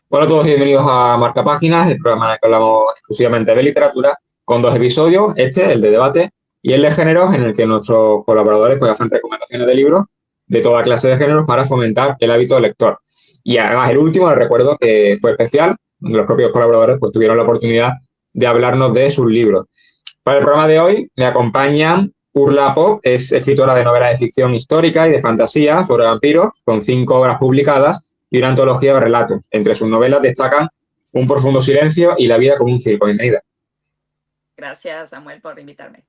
Hola a todos y bienvenidos a Marca Páginas, el programa en el que hablamos exclusivamente de literatura, con dos episodios, el de debate, y el de géneros, en el que nuestros colaboradores pues, hacen recomendaciones de libros de toda clase de géneros para fomentar el hábito lector. Y además el último, les recuerdo que fue especial, donde los propios colaboradores pues, tuvieron la oportunidad de hablarnos de sus libros. Para el programa de hoy me acompañan Urla Pop, es escritora de novelas de ficción histórica y de fantasía sobre vampiros, con 5 obras publicadas y una antología de relatos. Entre sus novelas destacan Un profundo silencio y La vida como un circo. Bienvenida. Gracias, Samuel, por invitarme.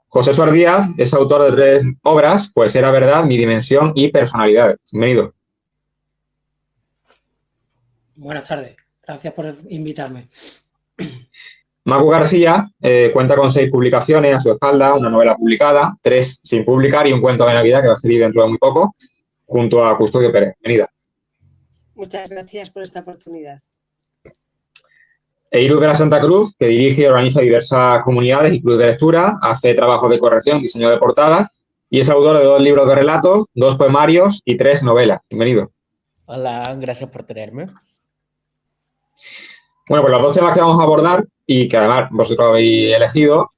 José Suárez Díaz es autor de 3 obras, Pues era verdad, Mi dimensión y Personalidades. Bienvenido. Buenas tardes, gracias por invitarme. Macu García cuenta con 6 publicaciones a su espalda, una novela publicada, 3 sin publicar y un cuento de Navidad que va a salir dentro de muy poco, junto a Custodio Pérez. Bienvenida. Muchas gracias por esta oportunidad. Eiruz de la Santa Cruz, que dirige y organiza diversas comunidades y clubes de lectura, hace trabajos de corrección, diseño de portadas y es autor de 2 libros de relatos, 2 poemarios y 3 novelas. Bienvenido. Hola, gracias por tenerme. Bueno, pues los 2 temas que vamos a abordar y que además vosotros habéis elegido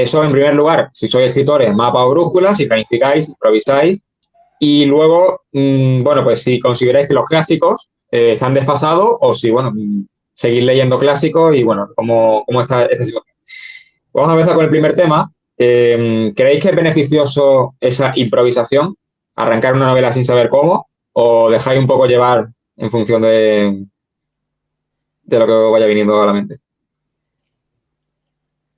son, en primer lugar, si sois escritores, mapa o brújula, si planificáis, improvisáis, y luego, bueno, pues si consideráis que los clásicos están desfasados o si, bueno, seguís leyendo clásicos y, bueno, cómo está esta situación. Vamos a empezar con el primer tema. ¿Creéis que es beneficioso esa improvisación? ¿Arrancar una novela sin saber cómo? ¿O dejáis un poco llevar en función de lo que os vaya viniendo a la mente?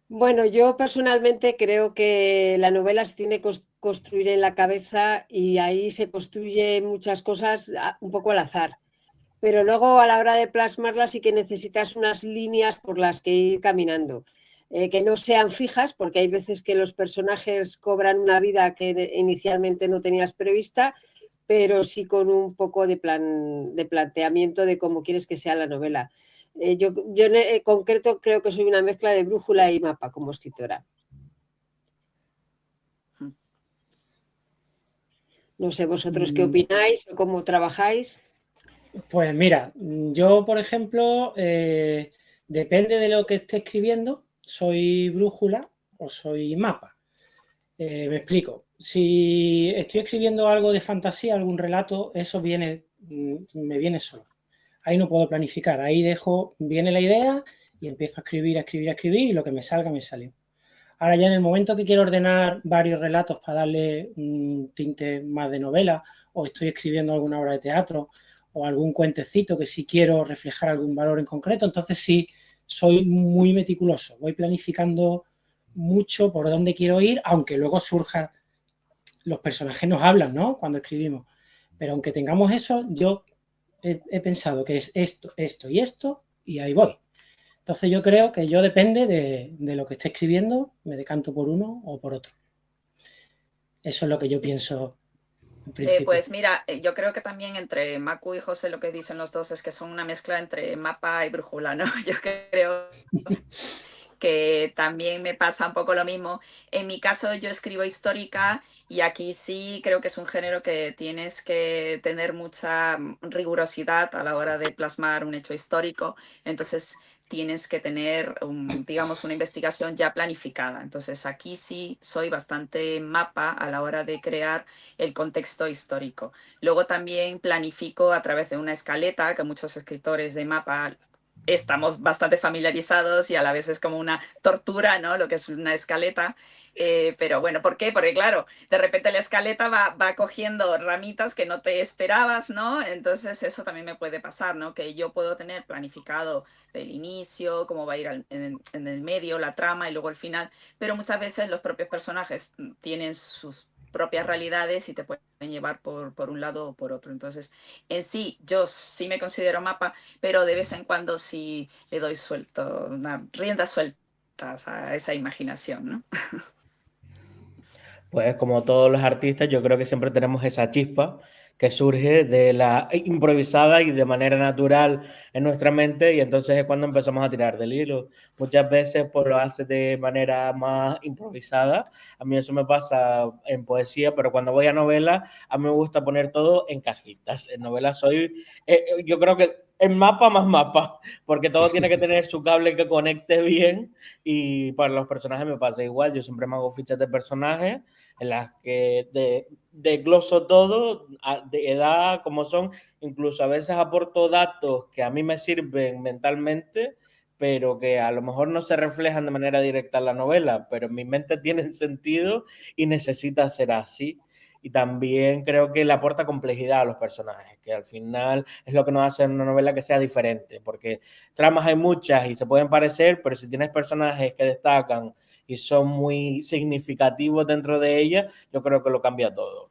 Bueno, yo personalmente creo que la novela se tiene que construir en la cabeza y ahí se construyen muchas cosas un poco al azar. Pero luego a la hora de plasmarla sí que necesitas unas líneas por las que ir caminando. Que no sean fijas, porque hay veces que los personajes cobran una vida que inicialmente no tenías prevista, pero sí con un poco de planteamiento de cómo quieres que sea la novela. Yo en concreto creo que soy una mezcla de brújula y mapa como escritora. No sé vosotros qué opináis o cómo trabajáis. Pues mira, yo por ejemplo, depende de lo que esté escribiendo, soy brújula o soy mapa. Me explico. Si estoy escribiendo algo de fantasía, algún relato, eso me viene solo. Ahí no puedo planificar, ahí viene la idea y empiezo a escribir y lo que me salga me salió. Ahora ya en el momento que quiero ordenar varios relatos para darle un tinte más de novela, o estoy escribiendo alguna obra de teatro o algún cuentecito que sí quiero reflejar algún valor en concreto, entonces sí soy muy meticuloso, voy planificando mucho por dónde quiero ir, aunque luego surja, los personajes nos hablan, ¿no? Cuando escribimos, pero aunque tengamos eso, yo he pensado que es esto, esto y esto, y ahí voy. Entonces yo creo que yo depende de lo que esté escribiendo, me decanto por uno o por otro. Eso es lo que yo pienso en principio. Pues mira, yo creo que también entre Macu y José lo que dicen los dos es que son una mezcla entre mapa y brújula, ¿no? Yo creo que también me pasa un poco lo mismo. En mi caso yo escribo histórica y aquí sí creo que es un género que tienes que tener mucha rigurosidad a la hora de plasmar un hecho histórico. Entonces tienes que tener, digamos, una investigación ya planificada. Entonces aquí sí soy bastante mapa a la hora de crear el contexto histórico. Luego también planifico a través de una escaleta, que muchos escritores de mapa estamos bastante familiarizados y a la vez es como una tortura, ¿no? Lo que es una escaleta. Pero bueno, ¿por qué? Porque claro, de repente la escaleta va cogiendo ramitas que no te esperabas, ¿no? Entonces eso también me puede pasar, ¿no? Que yo puedo tener planificado del inicio, cómo va a ir en el medio, la trama y luego el final, pero muchas veces los propios personajes tienen sus propias realidades y te pueden llevar por un lado o por otro. Entonces, en sí, yo sí me considero mapa, pero de vez en cuando sí le doy una rienda sueltas a esa imaginación, ¿no? Pues como todos los artistas, yo creo que siempre tenemos esa chispa que surge de la improvisada y de manera natural en nuestra mente, y entonces es cuando empezamos a tirar del hilo. Muchas veces pues lo hace de manera más improvisada. A mí eso me pasa en poesía, pero cuando voy a novela, a mí me gusta poner todo en cajitas. En novela soy, yo creo que en mapa más mapa, porque todo tiene que tener su cable que conecte bien, y para los personajes me pasa igual. Yo siempre me hago fichas de personajes en las que desgloso todo, de edad, como son, incluso a veces aporto datos que a mí me sirven mentalmente, pero que a lo mejor no se reflejan de manera directa en la novela, pero en mi mente tienen sentido y necesita ser así. Y también creo que le aporta complejidad a los personajes, que al final es lo que nos hace una novela que sea diferente, porque tramas hay muchas y se pueden parecer, pero si tienes personajes que destacan y son muy significativos dentro de ella, yo creo que lo cambia todo.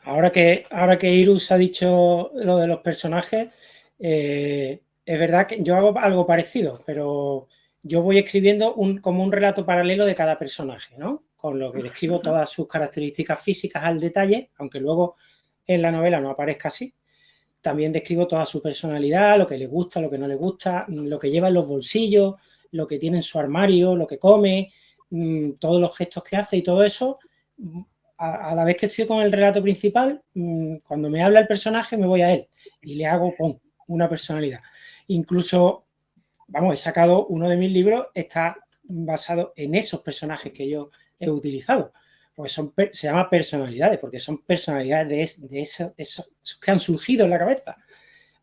Ahora que Irus ha dicho lo de los personajes, es verdad que yo hago algo parecido, pero yo voy escribiendo como un relato paralelo de cada personaje, ¿no? Con lo que describo todas sus características físicas al detalle, aunque luego en la novela no aparezca así. También describo toda su personalidad, lo que le gusta, lo que no le gusta, lo que lleva en los bolsillos, lo que tiene en su armario, lo que come, todos los gestos que hace y todo eso. A la vez que estoy con el relato principal, cuando me habla el personaje me voy a él y le hago una personalidad. Incluso, vamos, he sacado uno de mis libros, está basado en esos personajes que yo he utilizado, porque se llama personalidades, porque son personalidades de esos que han surgido en la cabeza,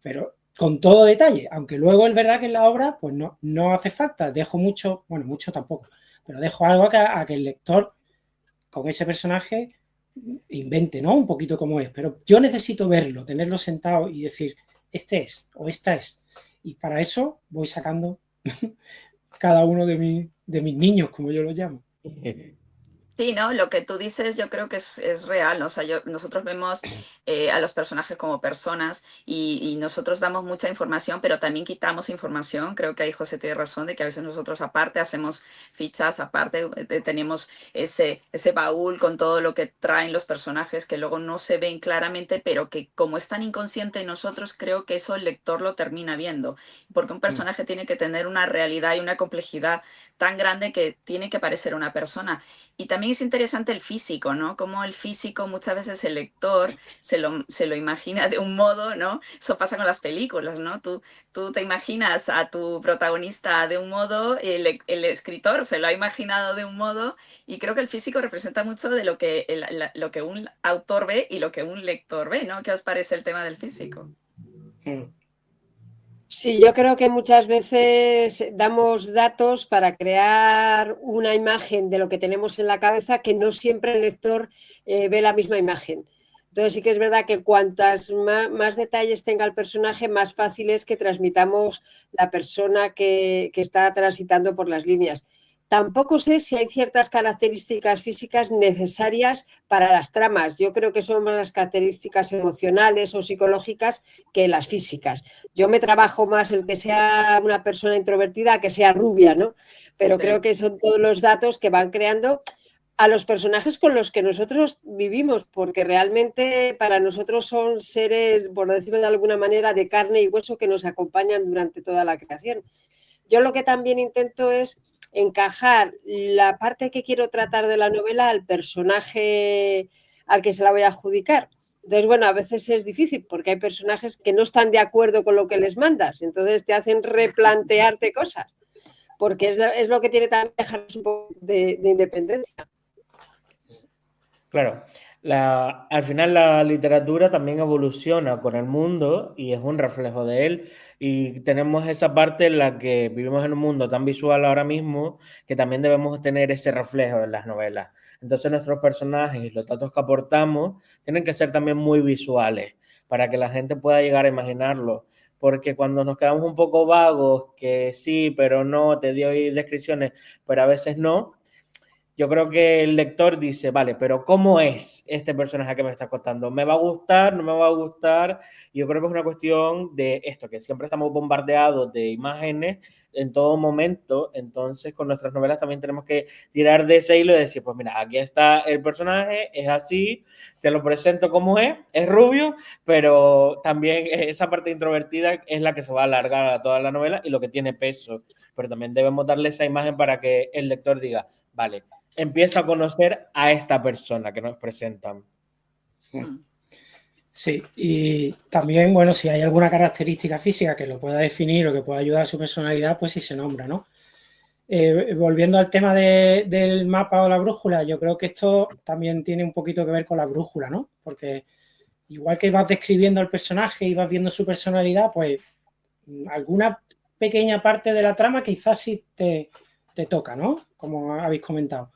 pero con todo detalle, aunque luego es verdad que en la obra pues no hace falta, dejo mucho, bueno, mucho tampoco, pero dejo algo a que el lector con ese personaje invente, ¿no? Un poquito como es, pero yo necesito verlo, tenerlo sentado y decir, este es o esta es. Y para eso voy sacando cada uno de mis niños, como yo los llamo. Sí, ¿no? Lo que tú dices yo creo que es real, ¿no? O sea, nosotros vemos a los personajes como personas y nosotros damos mucha información, pero también quitamos información. Creo que ahí José tiene razón de que a veces nosotros aparte hacemos fichas, aparte tenemos ese baúl con todo lo que traen los personajes que luego no se ven claramente, pero que como es tan inconsciente en nosotros, creo que eso el lector lo termina viendo. Porque un personaje tiene que tener una realidad y una complejidad tan grande que tiene que parecer una persona. Y también es interesante el físico, ¿no? Como el físico muchas veces el lector se lo imagina de un modo, ¿no? Eso pasa con las películas, ¿no? Tú te imaginas a tu protagonista de un modo, el escritor se lo ha imaginado de un modo, y creo que el físico representa mucho de lo que, lo que un autor ve y lo que un lector ve, ¿no? ¿Qué os parece el tema del físico? Sí, yo creo que muchas veces damos datos para crear una imagen de lo que tenemos en la cabeza que no siempre el lector ve la misma imagen. Entonces sí que es verdad que cuantas más detalles tenga el personaje, más fácil es que transmitamos la persona que está transitando por las líneas. Tampoco sé si hay ciertas características físicas necesarias para las tramas. Yo creo que son más las características emocionales o psicológicas que las físicas. Yo me trabajo más el que sea una persona introvertida que sea rubia, ¿no? Pero Sí. creo que son todos los datos que van creando a los personajes con los que nosotros vivimos, porque realmente para nosotros son seres, por decirlo de alguna manera, de carne y hueso que nos acompañan durante toda la creación. Yo lo que también intento es encajar la parte que quiero tratar de la novela al personaje al que se la voy a adjudicar. Entonces, bueno, a veces es difícil porque hay personajes que no están de acuerdo con lo que les mandas, entonces te hacen replantearte cosas, porque es lo que tiene también dejarnos un poco de independencia. Claro, al final la literatura también evoluciona con el mundo y es un reflejo de él, y tenemos esa parte en la que vivimos en un mundo tan visual ahora mismo que también debemos tener ese reflejo en las novelas. Entonces nuestros personajes y los datos que aportamos tienen que ser también muy visuales para que la gente pueda llegar a imaginarlo, porque cuando nos quedamos un poco vagos, que sí, pero no, te doy descripciones, pero a veces no. yo creo que el lector dice, vale, pero ¿cómo es este personaje que me está contando? ¿Me va a gustar? ¿No me va a gustar? Yo creo que es una cuestión de esto, que siempre estamos bombardeados de imágenes en todo momento, entonces con nuestras novelas también tenemos que tirar de ese hilo y decir, pues mira, aquí está el personaje, es así, te lo presento como es rubio, pero también esa parte introvertida es la que se va a alargar a toda la novela y lo que tiene peso, pero también debemos darle esa imagen para que el lector diga, vale, empiezo a conocer a esta persona que nos presentan. Sí, y también, bueno, si hay alguna característica física que lo pueda definir o que pueda ayudar a su personalidad, pues sí se nombra, ¿no? Volviendo al tema del mapa o la brújula, yo creo que esto también tiene un poquito que ver con la brújula, ¿no? Porque igual que vas describiendo al personaje y vas viendo su personalidad, pues alguna pequeña parte de la trama quizás sí te toca, ¿no? Como habéis comentado.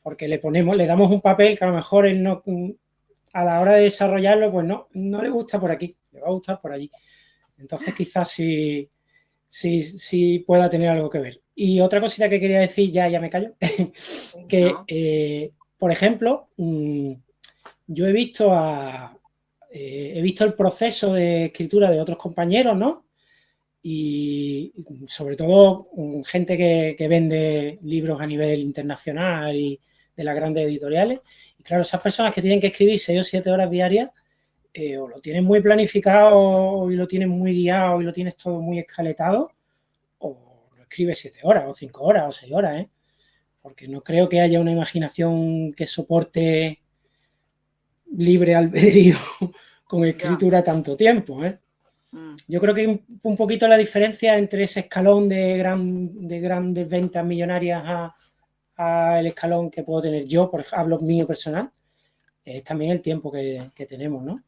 Porque le damos un papel que a lo mejor él no, a la hora de desarrollarlo, pues no le gusta por aquí, le va a gustar por allí. Entonces quizás sí pueda tener algo que ver. Y otra cosita que quería decir, ya me callo, que, por ejemplo, yo he visto el proceso de escritura de otros compañeros, ¿no? Y sobre todo gente que vende libros a nivel internacional y de las grandes editoriales. Y claro, esas personas que tienen que escribir 6 o 7 horas diarias, o lo tienes muy planificado y lo tienes muy guiado y lo tienes todo muy escaletado, o lo escribes 7 horas o 5 horas o 6 horas, ¿eh? Porque no creo que haya una imaginación que soporte libre albedrío con escritura tanto tiempo, ¿eh? Yo creo que un poquito la diferencia entre ese escalón de grandes ventas millonarias a el escalón que puedo tener yo, por ejemplo, hablo mío personal, es también el tiempo que tenemos, ¿no?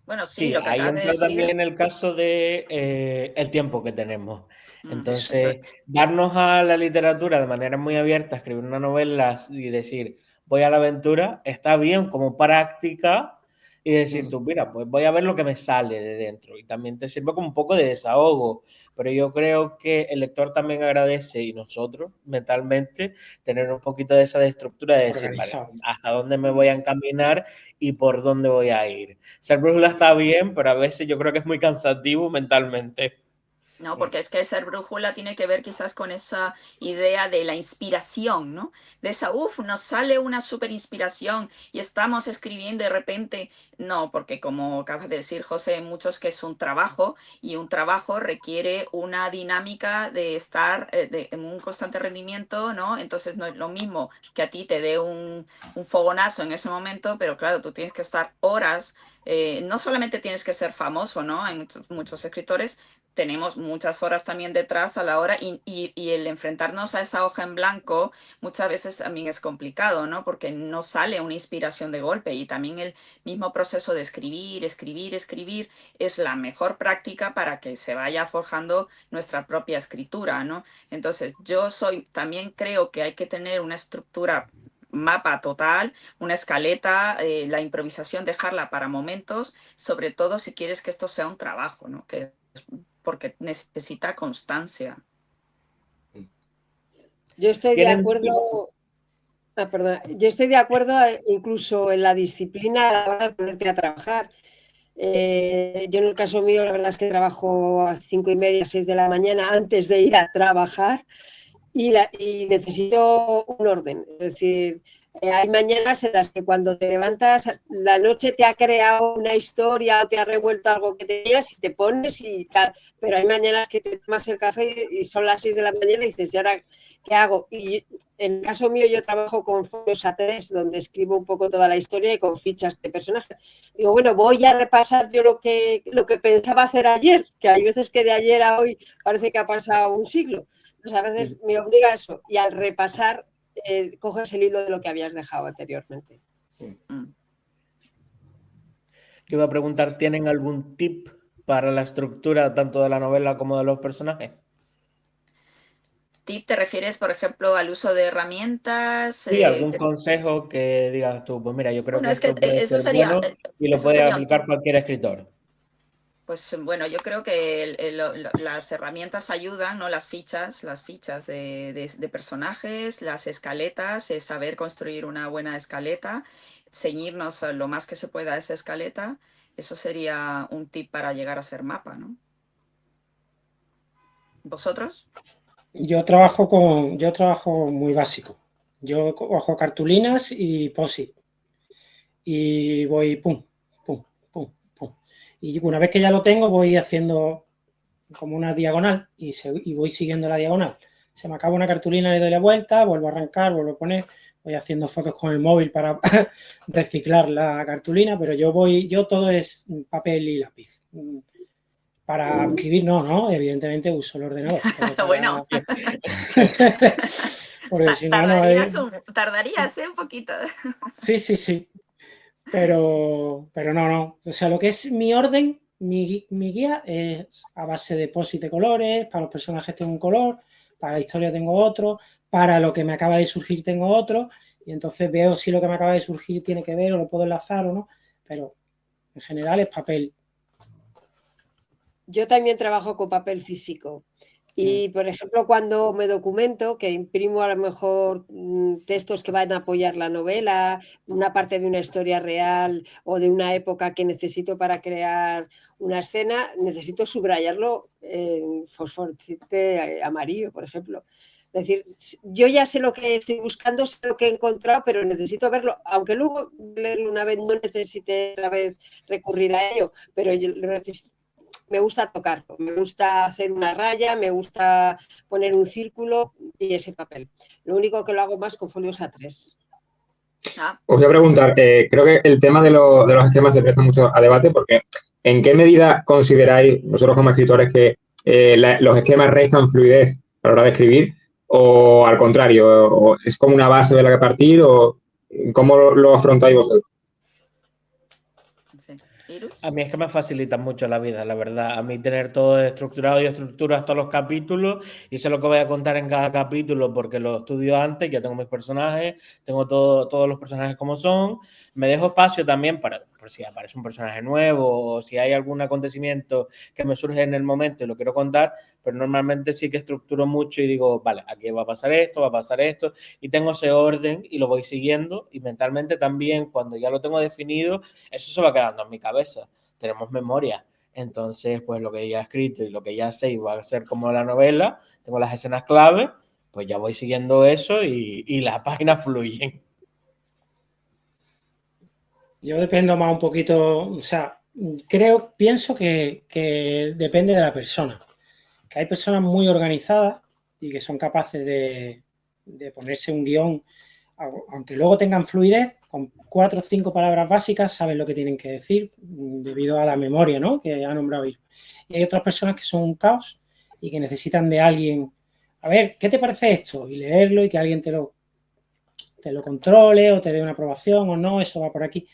Bueno, sí, Sí, lo que ahí acabas de entra decir. también el caso de el tiempo que tenemos. Entonces, darnos a la literatura de manera muy abierta, escribir una novela y decir, voy a la aventura, está bien como práctica y decir tú, mira, pues voy a ver lo que me sale de dentro. Y también te sirve como un poco de desahogo. Pero yo creo que el lector también agradece y nosotros mentalmente tener un poquito de esa estructura de decir, vale, hasta dónde me voy a encaminar y por dónde voy a ir. Ser brújula está bien, pero a veces yo creo que es muy cansativo mentalmente. No, porque es que ser brújula tiene que ver quizás con esa idea de la inspiración, ¿no? De esa, nos sale una super inspiración y estamos escribiendo de repente. No, porque como acabas de decir, José, muchos que es un trabajo y un trabajo requiere una dinámica de estar en un constante rendimiento, ¿no? Entonces no es lo mismo que a ti te dé un fogonazo en ese momento, pero claro, tú tienes que estar horas. No solamente tienes que ser famoso, ¿no? Hay muchos escritores, tenemos muchas horas también detrás a la hora y el enfrentarnos a esa hoja en blanco muchas veces también es complicado, ¿no? Porque no sale una inspiración de golpe y también el mismo proceso de escribir es la mejor práctica para que se vaya forjando nuestra propia escritura, ¿no? Entonces, también creo que hay que tener una estructura mapa total, una escaleta, la improvisación dejarla para momentos, sobre todo si quieres que esto sea un trabajo, ¿no? Porque necesita constancia. Yo estoy de acuerdo, yo estoy de acuerdo incluso en la disciplina a la hora de ponerte a trabajar. Yo en el caso mío, la verdad es que trabajo a 5:30, 6 de la mañana antes de ir a trabajar y necesito un orden. Es decir, hay mañanas en las que cuando te levantas, la noche te ha creado una historia o te ha revuelto algo que tenías y te pones y tal. Pero hay mañanas que te tomas el café y son las 6 de la mañana y dices, ¿y ahora qué hago? Y en el caso mío yo trabajo con folios A3 donde escribo un poco toda la historia y con fichas de personajes. Digo, bueno, voy a repasar yo lo que pensaba hacer ayer, que hay veces que de ayer a hoy parece que ha pasado un siglo. Pues a veces me obliga a eso y al repasar coges el hilo de lo que habías dejado anteriormente. Yo iba a preguntar, ¿tienen algún tip para la estructura tanto de la novela como de los personajes? ¿Tip te refieres, por ejemplo, al uso de herramientas? Sí, algún consejo que digas tú, pues mira, yo creo Bueno, que es que esto puede eso ser sería, bueno y lo puede un tip. aplicar cualquier escritor. Pues bueno, yo creo que las herramientas ayudan, ¿no? Las fichas de personajes, las escaletas, saber construir una buena escaleta, ceñirnos a lo más que se pueda a esa escaleta. Eso sería un tip para llegar a ser mapa, ¿no? ¿Vosotros? Yo trabajo muy básico. Yo cojo cartulinas y post-it. Y voy pum, pum, pum, pum. Y una vez que ya lo tengo, voy haciendo como una diagonal y voy siguiendo la diagonal. Se me acaba una cartulina, le doy la vuelta, vuelvo a arrancar, vuelvo a poner, voy haciendo fotos con el móvil para reciclar la cartulina, pero yo todo es papel y lápiz. Para escribir, no, evidentemente uso el ordenador. Bueno. Porque si no, no hay... Tardarías, un poquito. Sí. Pero no. O sea, lo que es mi orden, mi guía es a base de post-it de colores. Para los personajes tengo un color, para la historia tengo otro, para lo que me acaba de surgir tengo otro. Y entonces veo si lo que me acaba de surgir tiene que ver o lo puedo enlazar o no. Pero en general es papel. Yo también trabajo con papel físico. Y, por ejemplo, cuando me documento, que imprimo a lo mejor textos que van a apoyar la novela, una parte de una historia real o de una época que necesito para crear una escena, necesito subrayarlo en fosforescente amarillo, por ejemplo. Es decir, yo ya sé lo que estoy buscando, sé lo que he encontrado, pero necesito verlo, aunque luego leerlo una vez no necesite otra vez recurrir a ello, pero yo lo necesito. Me gusta tocarlo, me gusta hacer una raya, me gusta poner un círculo y ese papel. Lo único que lo hago más con folios A3. Os voy a preguntar, creo que el tema de los esquemas se presta mucho a debate porque ¿en qué medida consideráis vosotros como escritores que los esquemas restan fluidez a la hora de escribir o al contrario, o es como una base de la que partir o cómo lo afrontáis vosotros? Sí. ¿Irus? A mí es que me facilita mucho la vida, la verdad. A mí tener todo estructurado y estructuras todos los capítulos y sé lo que voy a contar en cada capítulo porque lo estudio antes, ya tengo mis personajes, tengo todos los personajes como son. Me dejo espacio también por si aparece un personaje nuevo o si hay algún acontecimiento que me surge en el momento y lo quiero contar, pero normalmente sí que estructuro mucho y digo, vale, aquí va a pasar esto y tengo ese orden y lo voy siguiendo y mentalmente también cuando ya lo tengo definido, eso se va quedando en mi cabeza. Tenemos memoria. Entonces, pues lo que ya he escrito y lo que ya sé y va a ser como la novela, tengo las escenas clave, pues ya voy siguiendo eso y las páginas fluyen. Yo dependo más un poquito, o sea, pienso que depende de la persona. Que hay personas muy organizadas y que son capaces de ponerse un guión, aunque luego tengan fluidez, con 4 o 5 palabras básicas saben lo que tienen que decir debido a la memoria, ¿no?, que ha nombrado Irus. Y hay otras personas que son un caos y que necesitan de alguien, a ver, ¿qué te parece esto? Y leerlo y que alguien te lo controle o te dé una aprobación o no, eso va por aquí.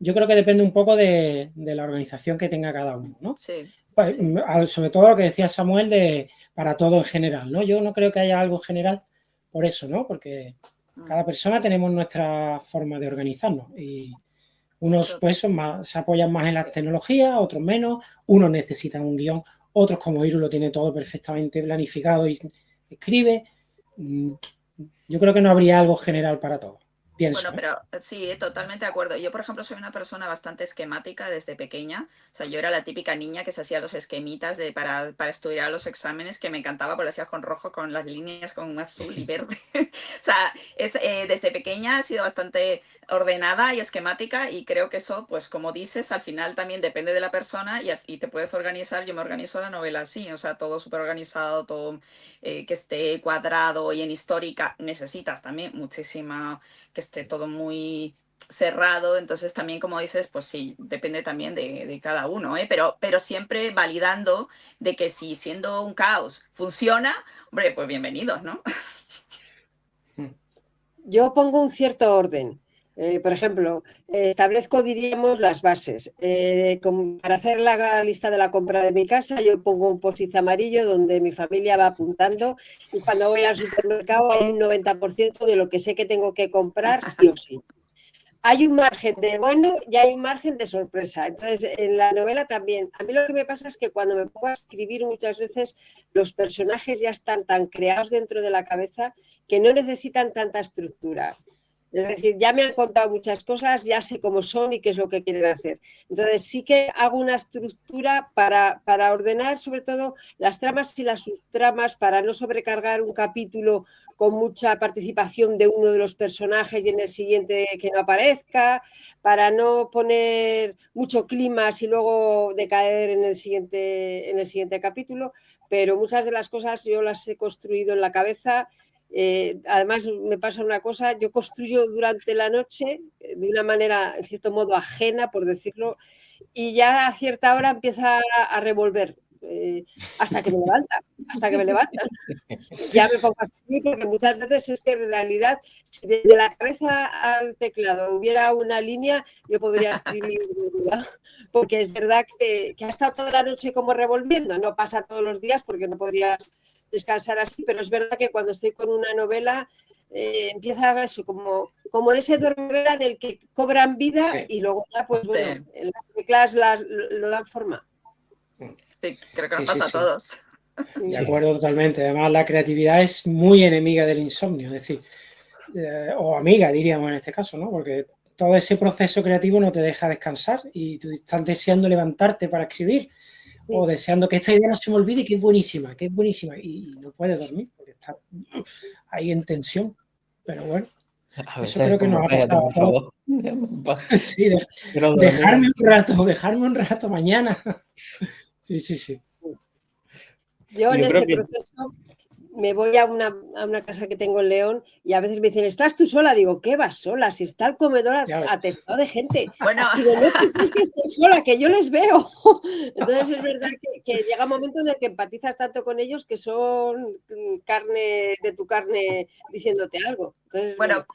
Yo creo que depende un poco de la organización que tenga cada uno, ¿no? Sí. Pues, sí. Sobre todo lo que decía Samuel para todo en general, ¿no? Yo no creo que haya algo general por eso, ¿no? Porque cada persona tenemos nuestra forma de organizarnos y unos pues se apoyan más en las tecnologías, otros menos, unos necesitan un guión, otros como Irus lo tiene todo perfectamente planificado y escribe. Yo creo que no habría algo general para todos. Pienso, bueno, pero sí, totalmente de acuerdo. Yo, por ejemplo, soy una persona bastante esquemática desde pequeña. O sea, yo era la típica niña que se hacía los esquemitas para estudiar los exámenes, que me encantaba porque lo hacía con rojo, con las líneas con azul y verde. O sea, desde pequeña he sido bastante ordenada y esquemática y creo que eso, pues como dices, al final también depende de la persona y te puedes organizar. Yo me organizo la novela así, o sea, todo súper organizado, todo que esté cuadrado y en histórica necesitas también muchísima, que esté todo muy cerrado, entonces también como dices, pues sí, depende también de cada uno, ¿eh? Pero siempre validando de que si siendo un caos funciona, hombre, pues bienvenidos, ¿no? Yo pongo un cierto orden. Por ejemplo, establezco, diríamos, las bases. Para hacer la lista de la compra de mi casa, yo pongo un post-it amarillo donde mi familia va apuntando y cuando voy al supermercado hay un 90% de lo que sé que tengo que comprar sí o sí. hay un margen de bueno y hay un margen de sorpresa. Entonces, en la novela también. A mí lo que me pasa es que cuando me pongo a escribir muchas veces los personajes ya están tan creados dentro de la cabeza que no necesitan tanta estructura. Es decir, ya me han contado muchas cosas, ya sé cómo son y qué es lo que quieren hacer. Entonces sí que hago una estructura para ordenar sobre todo las tramas y las subtramas, para no sobrecargar un capítulo con mucha participación de uno de los personajes y en el siguiente que no aparezca, para no poner mucho clima y luego decaer en el siguiente capítulo, pero muchas de las cosas yo las he construido en la cabeza. Además me pasa una cosa, yo construyo durante la noche de una manera en cierto modo ajena, por decirlo, y ya a cierta hora empieza a revolver hasta que me levanta. Ya me pongo a escribir porque muchas veces es que en realidad si desde la cabeza al teclado hubiera una línea yo podría escribir, porque es verdad que ha estado toda la noche como revolviendo, no pasa todos los días porque no podrías descansar así, pero es verdad que cuando estoy con una novela empieza eso, como en ese dormivela en el que cobran vida y luego ya, pues bueno, las teclas lo dan forma. Sí, creo que nos pasa a todos. De acuerdo, totalmente. Además, la creatividad es muy enemiga del insomnio, es decir, o amiga, diríamos en este caso, ¿no? Porque todo ese proceso creativo no te deja descansar y tú estás deseando levantarte para escribir o deseando que esta idea no se me olvide, que es buenísima, y no puedes dormir porque estás ahí en tensión. Pero bueno, eso creo que nos ha pasado a todos. Sí, dejarme un rato mañana. Sí. Yo en ese proceso me voy a una casa que tengo en León y a veces me dicen, ¿estás tú sola? Digo, ¿qué vas sola? Si está el comedor atestado de gente. Bueno. Digo, no penséis que estoy sola, que yo les veo. Entonces es verdad que llega un momento en el que empatizas tanto con ellos que son carne de tu carne diciéndote algo. Entonces, bueno.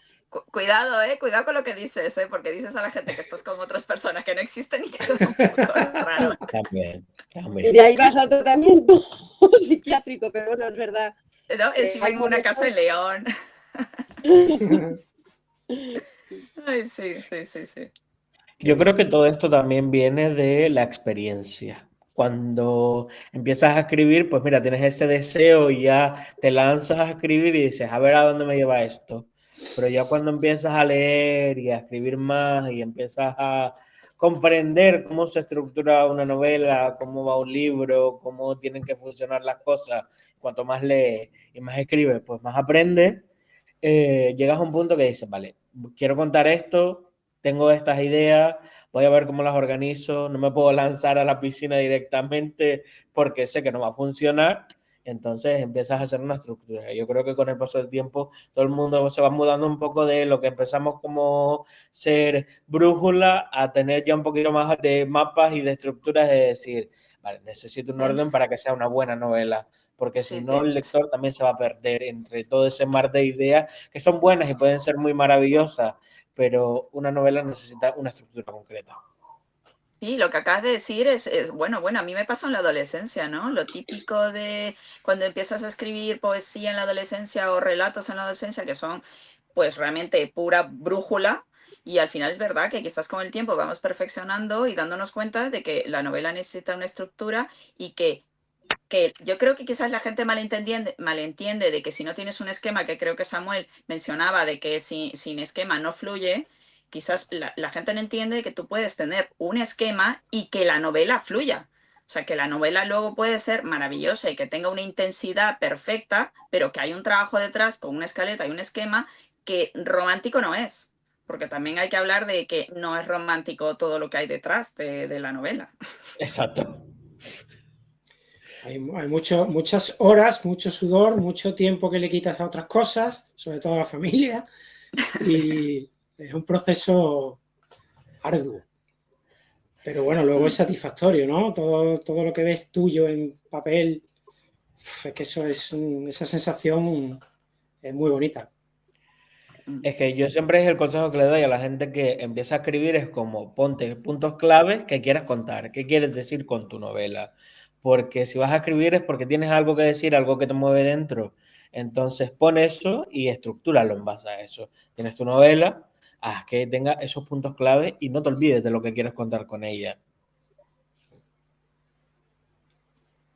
Cuidado, cuidado con lo que dices, porque dices a la gente que estás con otras personas que no existen y que es un poco raro. También. Y de ahí vas a tratamiento psiquiátrico, pero bueno, es verdad. No, encima en una casa en León. Ay, sí. Yo creo que todo esto también viene de la experiencia. Cuando empiezas a escribir, pues mira, tienes ese deseo y ya te lanzas a escribir y dices, a ver a dónde me lleva esto. Pero ya cuando empiezas a leer y a escribir más y empiezas a comprender cómo se estructura una novela, cómo va un libro, cómo tienen que funcionar las cosas, cuanto más lees y más escribes, pues más aprendes, llegas a un punto que dices, vale, quiero contar esto, tengo estas ideas, voy a ver cómo las organizo, no me puedo lanzar a la piscina directamente porque sé que no va a funcionar. Entonces empiezas a hacer una estructura. Yo creo que con el paso del tiempo todo el mundo se va mudando un poco de lo que empezamos como ser brújula a tener ya un poquito más de mapas y de estructuras, de decir, vale, necesito un orden para que sea una buena novela, porque si no el lector también se va a perder entre todo ese mar de ideas que son buenas y pueden ser muy maravillosas, pero una novela necesita una estructura concreta. Sí, lo que acabas de decir es bueno, a mí me pasó en la adolescencia, ¿no? Lo típico de cuando empiezas a escribir poesía en la adolescencia o relatos en la adolescencia que son pues realmente pura brújula y al final es verdad que quizás con el tiempo vamos perfeccionando y dándonos cuenta de que la novela necesita una estructura y que yo creo que quizás la gente malentiende de que si no tienes un esquema, que creo que Samuel mencionaba, de que sin esquema no fluye, quizás la gente no entiende que tú puedes tener un esquema y que la novela fluya. O sea, que la novela luego puede ser maravillosa y que tenga una intensidad perfecta, pero que hay un trabajo detrás con una escaleta y un esquema que romántico no es. Porque también hay que hablar de que no es romántico todo lo que hay detrás de la novela. Exacto. Hay muchas horas, mucho sudor, mucho tiempo que le quitas a otras cosas, sobre todo a la familia, y es un proceso arduo. Pero bueno, luego es satisfactorio, ¿no? Todo lo que ves tuyo en papel, es que esa sensación es muy bonita. Es que yo siempre es el consejo que le doy a la gente que empieza a escribir, es como ponte puntos claves que quieras contar, qué quieres decir con tu novela, porque si vas a escribir es porque tienes algo que decir, algo que te mueve dentro, entonces pon eso y estrúcturalo en base a eso. Tienes tu novela, haz que tenga esos puntos clave y no te olvides de lo que quieres contar con ella.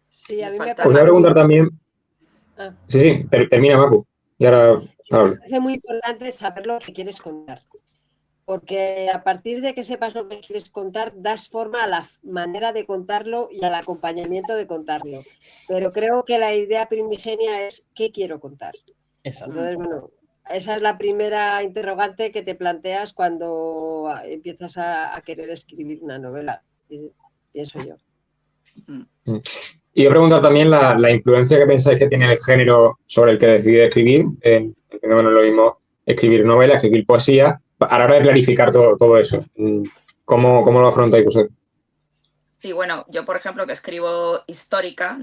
Sí, a mí me Falta Os voy a preguntar también. Ah. Sí, termina, Macu. Y ahora hablo. Me parece muy importante saber lo que quieres contar. Porque a partir de que sepas lo que quieres contar, das forma a la manera de contarlo y al acompañamiento de contarlo. Pero creo que la idea primigenia es ¿qué quiero contar? Exacto. Entonces, bueno, esa es la primera interrogante que te planteas cuando empiezas a querer escribir una novela, pienso yo. Y yo preguntar también la influencia que pensáis que tiene el género sobre el que decidí escribir. No es lo mismo escribir novela, escribir poesía, a la hora de clarificar todo eso. ¿Cómo lo afrontáis vosotros? Sí, bueno, yo por ejemplo que escribo histórica,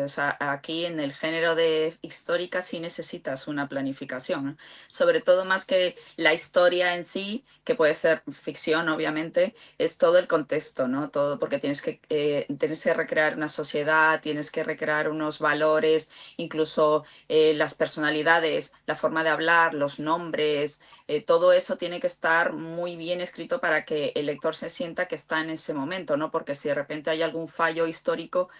o sea, aquí en el género de histórica sí necesitas una planificación, ¿no? Sobre todo más que la historia en sí, que puede ser ficción obviamente, es todo el contexto, ¿no? Todo, porque tienes que recrear una sociedad, tienes que recrear unos valores, incluso las personalidades, la forma de hablar, los nombres, todo eso tiene que estar muy bien escrito para que el lector se sienta que está en ese momento, ¿no? Porque si de repente hay algún fallo histórico,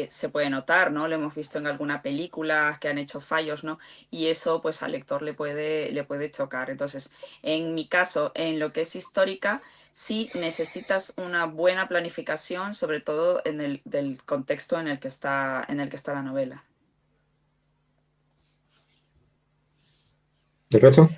se puede notar, ¿no? Lo hemos visto en alguna película que han hecho fallos, ¿no? Y eso pues al lector le puede chocar. Entonces, en mi caso, en lo que es histórica, sí necesitas una buena planificación, sobre todo del contexto en el que está la novela. ¿El resto?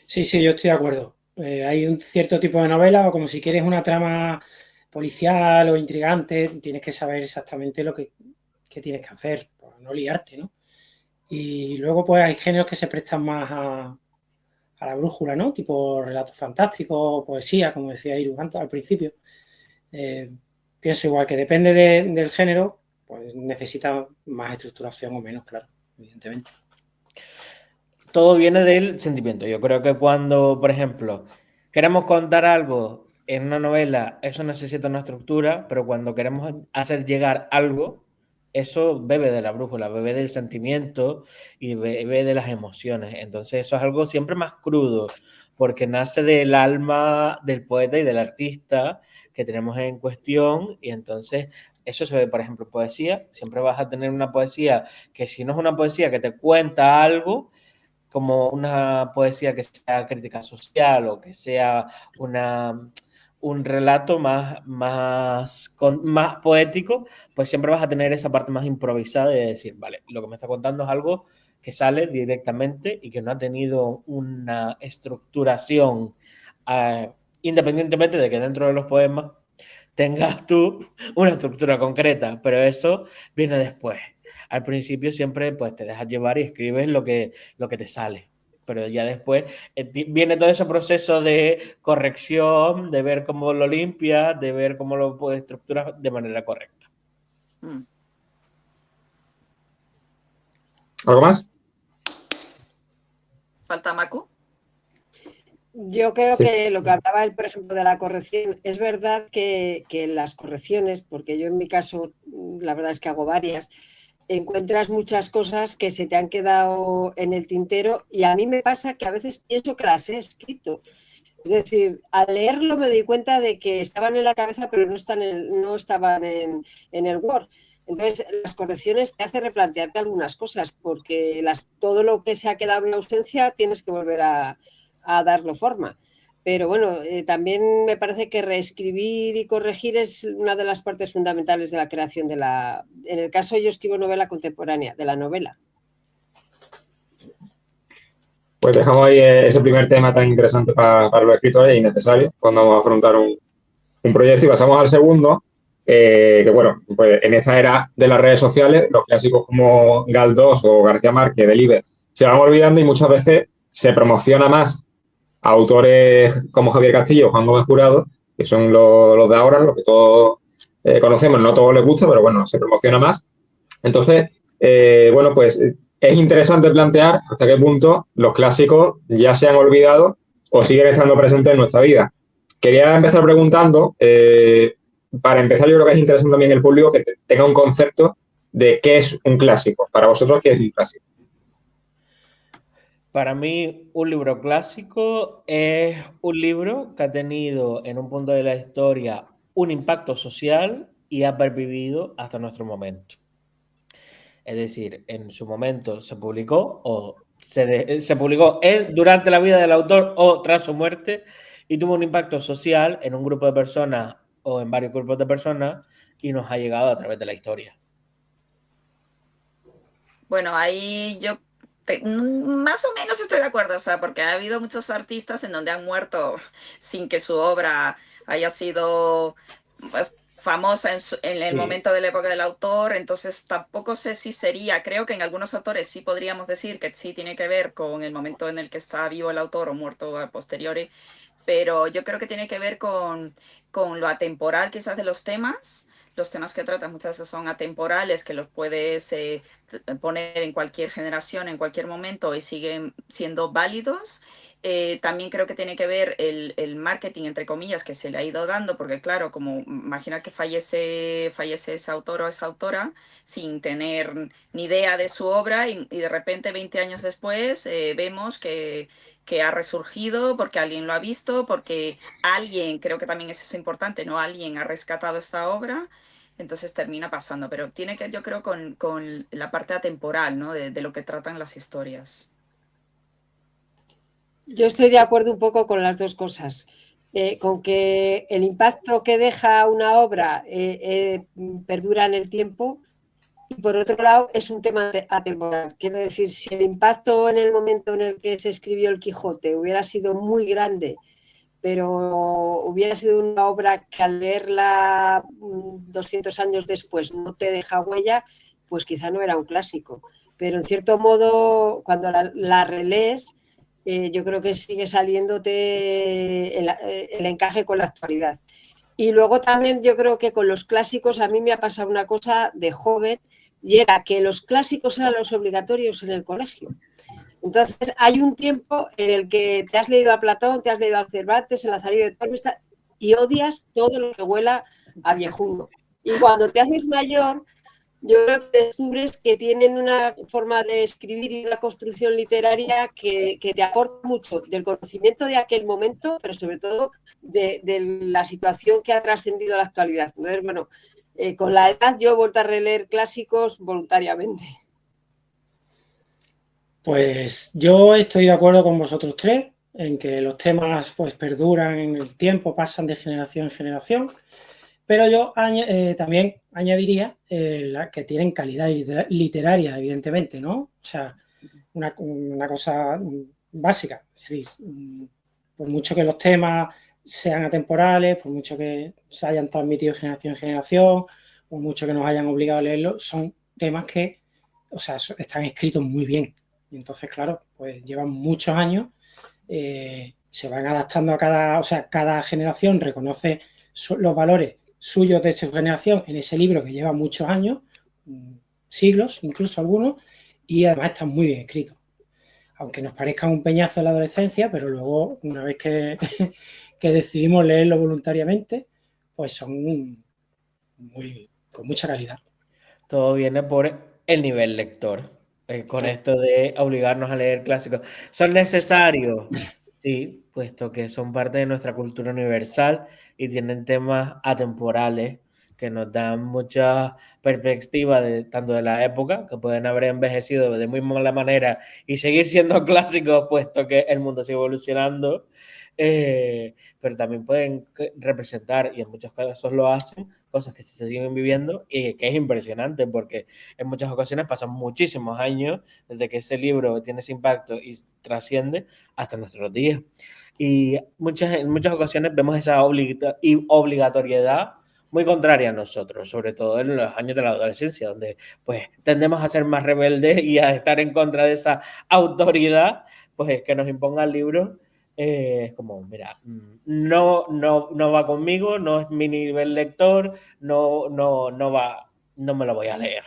Sí, yo estoy de acuerdo. Hay un cierto tipo de novela, o como si quieres una trama policial o intrigante, tienes que saber exactamente lo que tienes que hacer, para no liarte, ¿no? Y luego pues hay géneros que se prestan más a la brújula, ¿no? Tipo relatos fantásticos, poesía, como decía Iru al principio. Pienso igual que depende del género, pues necesita más estructuración o menos, claro, evidentemente. Todo viene del sentimiento. Yo creo que cuando, por ejemplo, queremos contar algo en una novela, eso necesita una estructura, pero cuando queremos hacer llegar algo, eso bebe de la brújula, bebe del sentimiento y bebe de las emociones. Entonces eso es algo siempre más crudo, porque nace del alma del poeta y del artista que tenemos en cuestión, y entonces eso se ve, por ejemplo, en poesía. Siempre vas a tener una poesía que, si no es una poesía que te cuenta algo, como una poesía que sea crítica social o que sea un relato más poético, pues siempre vas a tener esa parte más improvisada de decir, vale, lo que me está contando es algo que sale directamente y que no ha tenido una estructuración, independientemente de que dentro de los poemas tengas tú una estructura concreta, pero eso viene después. Al principio siempre pues te dejas llevar y escribes lo que te sale, pero ya después viene todo ese proceso de corrección, de ver cómo lo limpias, de ver cómo lo puedes estructurar de manera correcta. ¿Algo más? ¿Falta Macu? Yo creo Sí. que lo que hablaba él, por ejemplo, de la corrección, es verdad que las correcciones, porque yo en mi caso, la verdad es que hago varias, encuentras muchas cosas que se te han quedado en el tintero y a mí me pasa que a veces pienso que las he escrito. Es decir, al leerlo me doy cuenta de que estaban en la cabeza pero no estaban en el Word. Entonces, las correcciones te hacen replantearte algunas cosas porque todo lo que se ha quedado en ausencia tienes que volver a darlo forma. Pero bueno, también me parece que reescribir y corregir es una de las partes fundamentales de la creación En el caso yo escribo novela contemporánea, de la novela. Pues dejamos ahí ese primer tema tan interesante para los escritores y necesario cuando vamos a afrontar un proyecto, y pasamos al segundo, que bueno, pues en esta era de las redes sociales, los clásicos como Galdós o García Márquez, Delibes, se van olvidando y muchas veces se promociona más a autores como Javier Castillo o Juan Gómez Jurado, que son los de ahora, los que todos conocemos, no a todos les gusta, pero bueno, se promociona más. Entonces, bueno, pues es interesante plantear hasta qué punto los clásicos ya se han olvidado o siguen estando presentes en nuestra vida. Quería empezar preguntando, para empezar yo creo que es interesante también el público que tenga un concepto de qué es un clásico. Para vosotros, ¿qué es un clásico? Para mí, un libro clásico es un libro que ha tenido en un punto de la historia un impacto social y ha pervivido hasta nuestro momento. Es decir, en su momento se publicó o se publicó durante la vida del autor o tras su muerte y tuvo un impacto social en un grupo de personas o en varios grupos de personas y nos ha llegado a través de la historia. Bueno, ahí yo más o menos estoy de acuerdo, o sea, porque ha habido muchos artistas en donde han muerto sin que su obra haya sido famosa en el momento de la época del autor, entonces tampoco sé si sería, creo que en algunos autores sí podríamos decir que sí tiene que ver con el momento en el que está vivo el autor o muerto a posteriori, pero yo creo que tiene que ver con lo atemporal quizás de los temas. Los temas que tratan muchas veces son atemporales, que los puedes poner en cualquier generación, en cualquier momento y siguen siendo válidos. También creo que tiene que ver el marketing, entre comillas, que se le ha ido dando, porque claro, como imagina que fallece ese autor o esa autora sin tener ni idea de su obra y de repente 20 años después vemos que ha resurgido porque alguien lo ha visto, porque alguien, creo que también eso es importante, ¿no? Alguien ha rescatado esta obra, entonces termina pasando, pero tiene que, yo creo, con la parte atemporal, ¿no? De lo que tratan las historias. Yo estoy de acuerdo un poco con las dos cosas. Con que el impacto que deja una obra perdura en el tiempo y por otro lado es un tema atemporal. Quiero decir, si el impacto en el momento en el que se escribió El Quijote hubiera sido muy grande, pero hubiera sido una obra que al leerla 200 años después no te deja huella, pues quizá no era un clásico. Pero en cierto modo, cuando la relees, yo creo que sigue saliéndote el encaje con la actualidad. Y luego también yo creo que con los clásicos a mí me ha pasado una cosa de joven y era que los clásicos eran los obligatorios en el colegio. Entonces hay un tiempo en el que te has leído a Platón, te has leído a Cervantes, el Lazarillo de Tormes y odias todo lo que huela a viejuno. Y cuando te haces mayor, yo creo que descubres que tienen una forma de escribir y una construcción literaria que te aporta mucho del conocimiento de aquel momento, pero sobre todo de la situación que ha trascendido a la actualidad. Entonces, bueno, con la edad yo he vuelto a releer clásicos voluntariamente. Pues yo estoy de acuerdo con vosotros tres en que los temas pues perduran en el tiempo, pasan de generación en generación. Pero yo también añadiría que tienen calidad literaria, evidentemente, ¿no? O sea, una cosa básica. Es decir, por mucho que los temas sean atemporales, por mucho que se hayan transmitido de generación en generación, por mucho que nos hayan obligado a leerlos, son temas que, o sea, están escritos muy bien. Y entonces, claro, pues llevan muchos años, se van adaptando a cada generación reconoce los valores suyos de su generación en ese libro que lleva muchos años, siglos, incluso algunos, y además están muy bien escritos. Aunque nos parezca un peñazo en la adolescencia, pero luego, una vez que decidimos leerlo voluntariamente, pues son con mucha calidad. Todo viene por el nivel lector. Con esto de obligarnos a leer clásicos. ¿Son necesarios? Sí, puesto que son parte de nuestra cultura universal y tienen temas atemporales que nos dan mucha perspectiva tanto de la época, que pueden haber envejecido de muy mala manera y seguir siendo clásicos, puesto que el mundo sigue evolucionando, pero también pueden representar, y en muchos casos lo hacen, cosas que se siguen viviendo y que es impresionante porque en muchas ocasiones pasan muchísimos años desde que ese libro tiene ese impacto y trasciende hasta nuestros días. Y en muchas ocasiones vemos esa obligatoriedad muy contraria a nosotros, sobre todo en los años de la adolescencia, donde pues tendemos a ser más rebeldes y a estar en contra de esa autoridad pues que nos imponga el libro. Es como, mira, no va conmigo, no es mi nivel lector, no me lo voy a leer.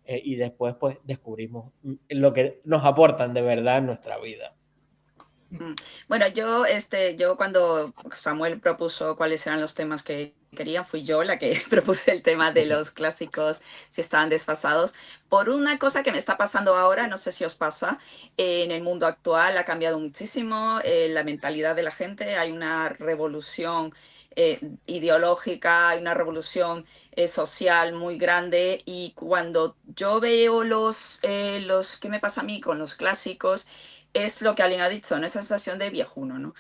Y después pues descubrimos lo que nos aportan de verdad en nuestra vida. Bueno, yo cuando Samuel propuso cuáles eran los temas que querían, fui yo la que propuse el tema de los clásicos si estaban desfasados, por una cosa que me está pasando ahora, no sé si os pasa, en el mundo actual ha cambiado muchísimo la mentalidad de la gente, hay una revolución ideológica, hay una revolución social muy grande, y cuando yo veo ¿qué me pasa a mí con los clásicos? Es lo que alguien ha dicho, ¿no? Esa sensación de viejuno, ¿no?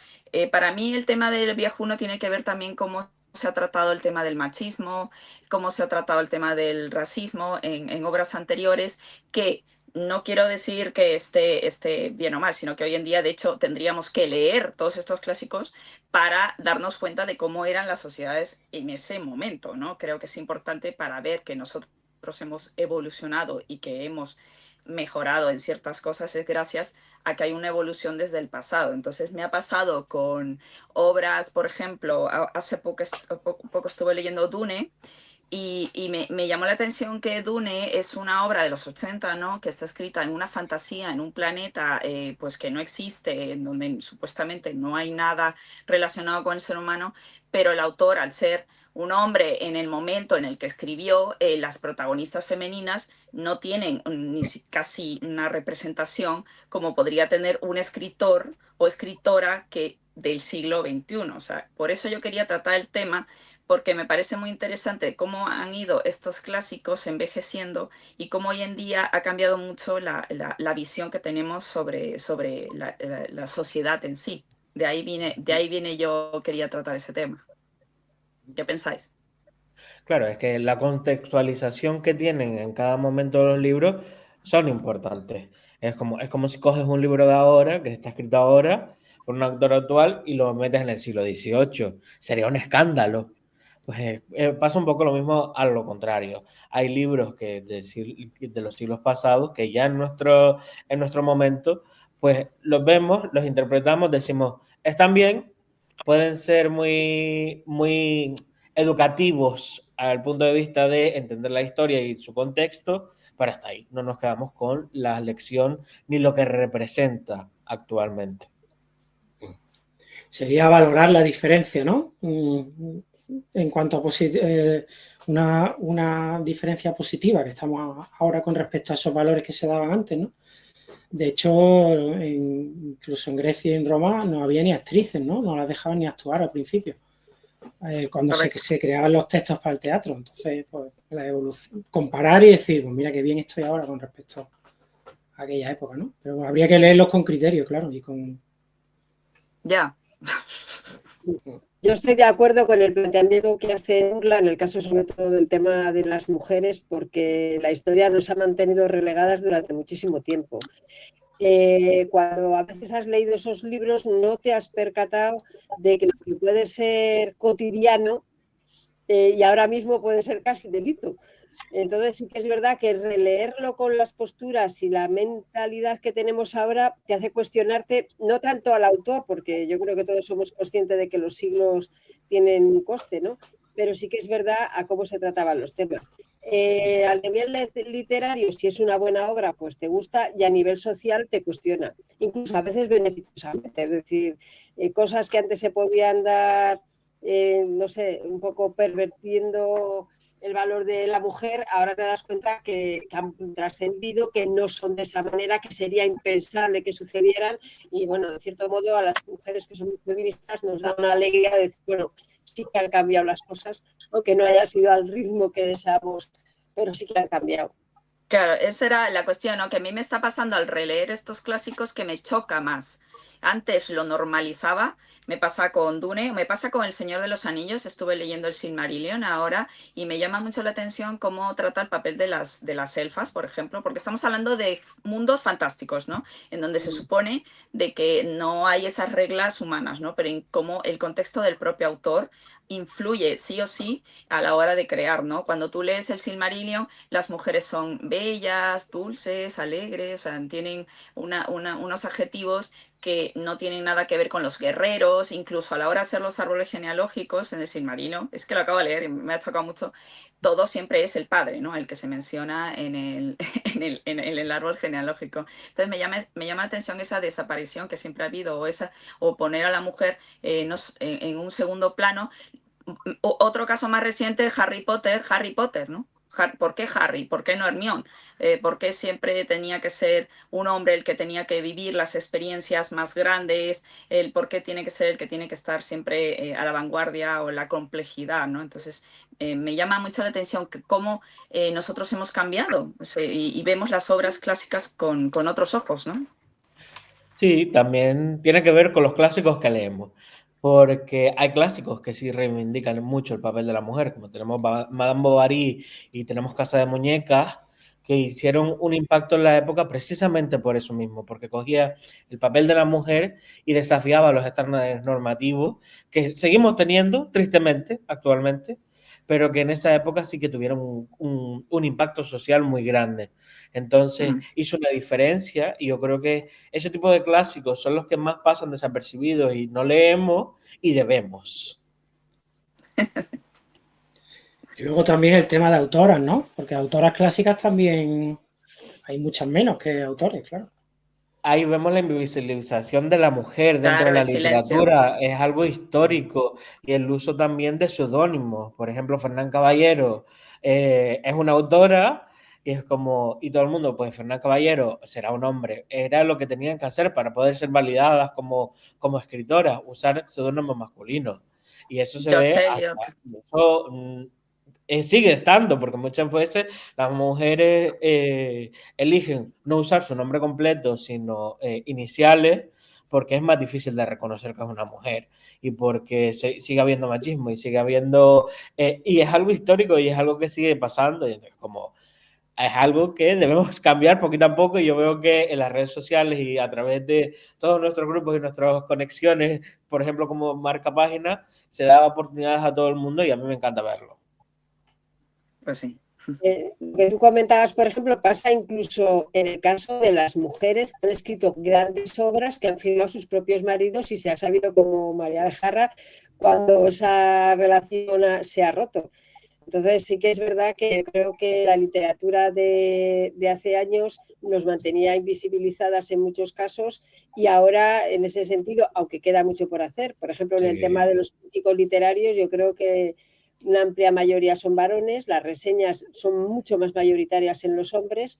Para mí el tema del viejuno tiene que ver también cómo se ha tratado el tema del machismo, cómo se ha tratado el tema del racismo en obras anteriores, que no quiero decir que esté bien o mal, sino que hoy en día, de hecho, tendríamos que leer todos estos clásicos para darnos cuenta de cómo eran las sociedades en ese momento, ¿no? Creo que es importante para ver que nosotros hemos evolucionado y que hemos mejorado en ciertas cosas es gracias a que hay una evolución desde el pasado. Entonces me ha pasado con obras, por ejemplo, hace poco estuve leyendo Dune, y me llamó la atención que Dune es una obra de los 80, ¿no? Que está escrita en una fantasía, en un planeta pues que no existe, en donde supuestamente no hay nada relacionado con el ser humano, pero el autor, al ser un hombre en el momento en el que escribió, las protagonistas femeninas no tienen casi una representación como podría tener un escritor o escritora del siglo XXI. O sea, por eso yo quería tratar el tema, porque me parece muy interesante cómo han ido estos clásicos envejeciendo y cómo hoy en día ha cambiado mucho la visión que tenemos sobre la sociedad en sí. De ahí viene yo quería tratar ese tema. ¿Qué pensáis? Claro, es que la contextualización que tienen en cada momento de los libros son importantes. Es como si coges un libro de ahora, que está escrito ahora, por un autor actual, y lo metes en el siglo XVIII. Sería un escándalo. Pues pasa un poco lo mismo a lo contrario. Hay libros de los siglos pasados que ya en nuestro momento, pues los vemos, los interpretamos, decimos, están bien, pueden ser muy, muy educativos al punto de vista de entender la historia y su contexto, pero hasta ahí no nos quedamos con la lección ni lo que representa actualmente. Sería valorar la diferencia, ¿no? En cuanto a una diferencia positiva que estamos ahora con respecto a esos valores que se daban antes, ¿no? De hecho, incluso en Grecia y en Roma no había ni actrices, ¿no? No las dejaban ni actuar al principio, cuando se creaban los textos para el teatro. Entonces, pues, la evolución, comparar y decir, pues mira qué bien estoy ahora con respecto a aquella época, ¿no? Pero habría que leerlos con criterio, claro, y con... Ya. Yo estoy de acuerdo con el planteamiento que hace Urla en el caso sobre todo del tema de las mujeres, porque la historia nos ha mantenido relegadas durante muchísimo tiempo. Cuando a veces has leído esos libros no te has percatado de que lo que puede ser cotidiano y ahora mismo puede ser casi delito. Entonces sí que es verdad que releerlo con las posturas y la mentalidad que tenemos ahora te hace cuestionarte, no tanto al autor, porque yo creo que todos somos conscientes de que los siglos tienen un coste, ¿no? Pero sí que es verdad a cómo se trataban los temas. Al nivel literario, si es una buena obra, pues te gusta, y a nivel social te cuestiona, incluso a veces beneficiosamente, es decir, cosas que antes se podían dar, no sé, un poco pervertiendo el valor de la mujer, ahora te das cuenta que han trascendido, que no son de esa manera, que sería impensable que sucedieran, y bueno, de cierto modo a las mujeres que son feministas nos da una alegría de decir, bueno, sí que han cambiado las cosas, aunque no haya sido al ritmo que deseamos, pero sí que han cambiado. Claro, esa era la cuestión, ¿no? Que a mí me está pasando al releer estos clásicos que me choca más. Antes lo normalizaba, me pasa con Dune, me pasa con El Señor de los Anillos, estuve leyendo el Silmarillion ahora y me llama mucho la atención cómo trata el papel de las elfas, por ejemplo, porque estamos hablando de mundos fantásticos, ¿no? En donde se supone de que no hay esas reglas humanas, ¿no? Pero en cómo el contexto del propio autor influye sí o sí a la hora de crear, ¿no? Cuando tú lees el Silmarillion, las mujeres son bellas, dulces, alegres, o sea, tienen unos adjetivos que no tienen nada que ver con los guerreros, incluso a la hora de hacer los árboles genealógicos en el Silmarillion, es que lo acabo de leer y me ha chocado mucho, todo siempre es el padre, ¿no? El que se menciona en el árbol genealógico. Entonces me llama la atención esa desaparición que siempre ha habido, o poner a la mujer en un segundo plano. Otro caso más reciente, Harry Potter, ¿no? ¿Por qué Harry? ¿Por qué no Hermione? ¿Por qué siempre tenía que ser un hombre el que tenía que vivir las experiencias más grandes? ¿Por qué tiene que ser el que tiene que estar siempre a la vanguardia o en la complejidad, ¿no? Entonces, me llama mucho la atención cómo nosotros hemos cambiado, o sea, y vemos las obras clásicas con otros ojos, ¿no? Sí, también tiene que ver con los clásicos que leemos, porque hay clásicos que sí reivindican mucho el papel de la mujer, como tenemos Madame Bovary y tenemos Casa de Muñecas, que hicieron un impacto en la época precisamente por eso mismo, porque cogía el papel de la mujer y desafiaba los estándares normativos que seguimos teniendo, tristemente, actualmente, pero que en esa época sí que tuvieron un impacto social muy grande. Entonces hizo una diferencia y yo creo que ese tipo de clásicos son los que más pasan desapercibidos y no leemos y debemos. Y luego también el tema de autoras, ¿no? Porque autoras clásicas también hay muchas menos que autores, claro. Ahí vemos la invisibilización de la mujer dentro Claro, de la el silencio. literatura, es algo histórico, y el uso también de seudónimos. Por ejemplo, Fernán Caballero es una autora y es como, y todo el mundo, pues Fernán Caballero será un hombre. Era lo que tenían que hacer para poder ser validadas como escritoras, usar seudónimos masculinos. Y eso se George ve Eliot. hasta, eso sigue estando, porque muchas veces las mujeres eligen no usar su nombre completo, sino iniciales, porque es más difícil de reconocer que es una mujer y porque sigue habiendo machismo y sigue habiendo... y es algo histórico y es algo que sigue pasando y es como... Es algo que debemos cambiar poquito a poco y yo veo que en las redes sociales y a través de todos nuestros grupos y nuestras conexiones, por ejemplo, como marca página, se da oportunidades a todo el mundo y a mí me encanta verlo. Pues sí. Lo que tú comentabas, por ejemplo, pasa incluso en el caso de las mujeres que han escrito grandes obras que han firmado sus propios maridos y se ha sabido, como María de Jarra, cuando esa relación se ha roto. Entonces sí que es verdad que creo que la literatura de hace años nos mantenía invisibilizadas en muchos casos y ahora en ese sentido, aunque queda mucho por hacer, por ejemplo en el tema de los críticos literarios, yo creo que una amplia mayoría son varones, las reseñas son mucho más mayoritarias en los hombres,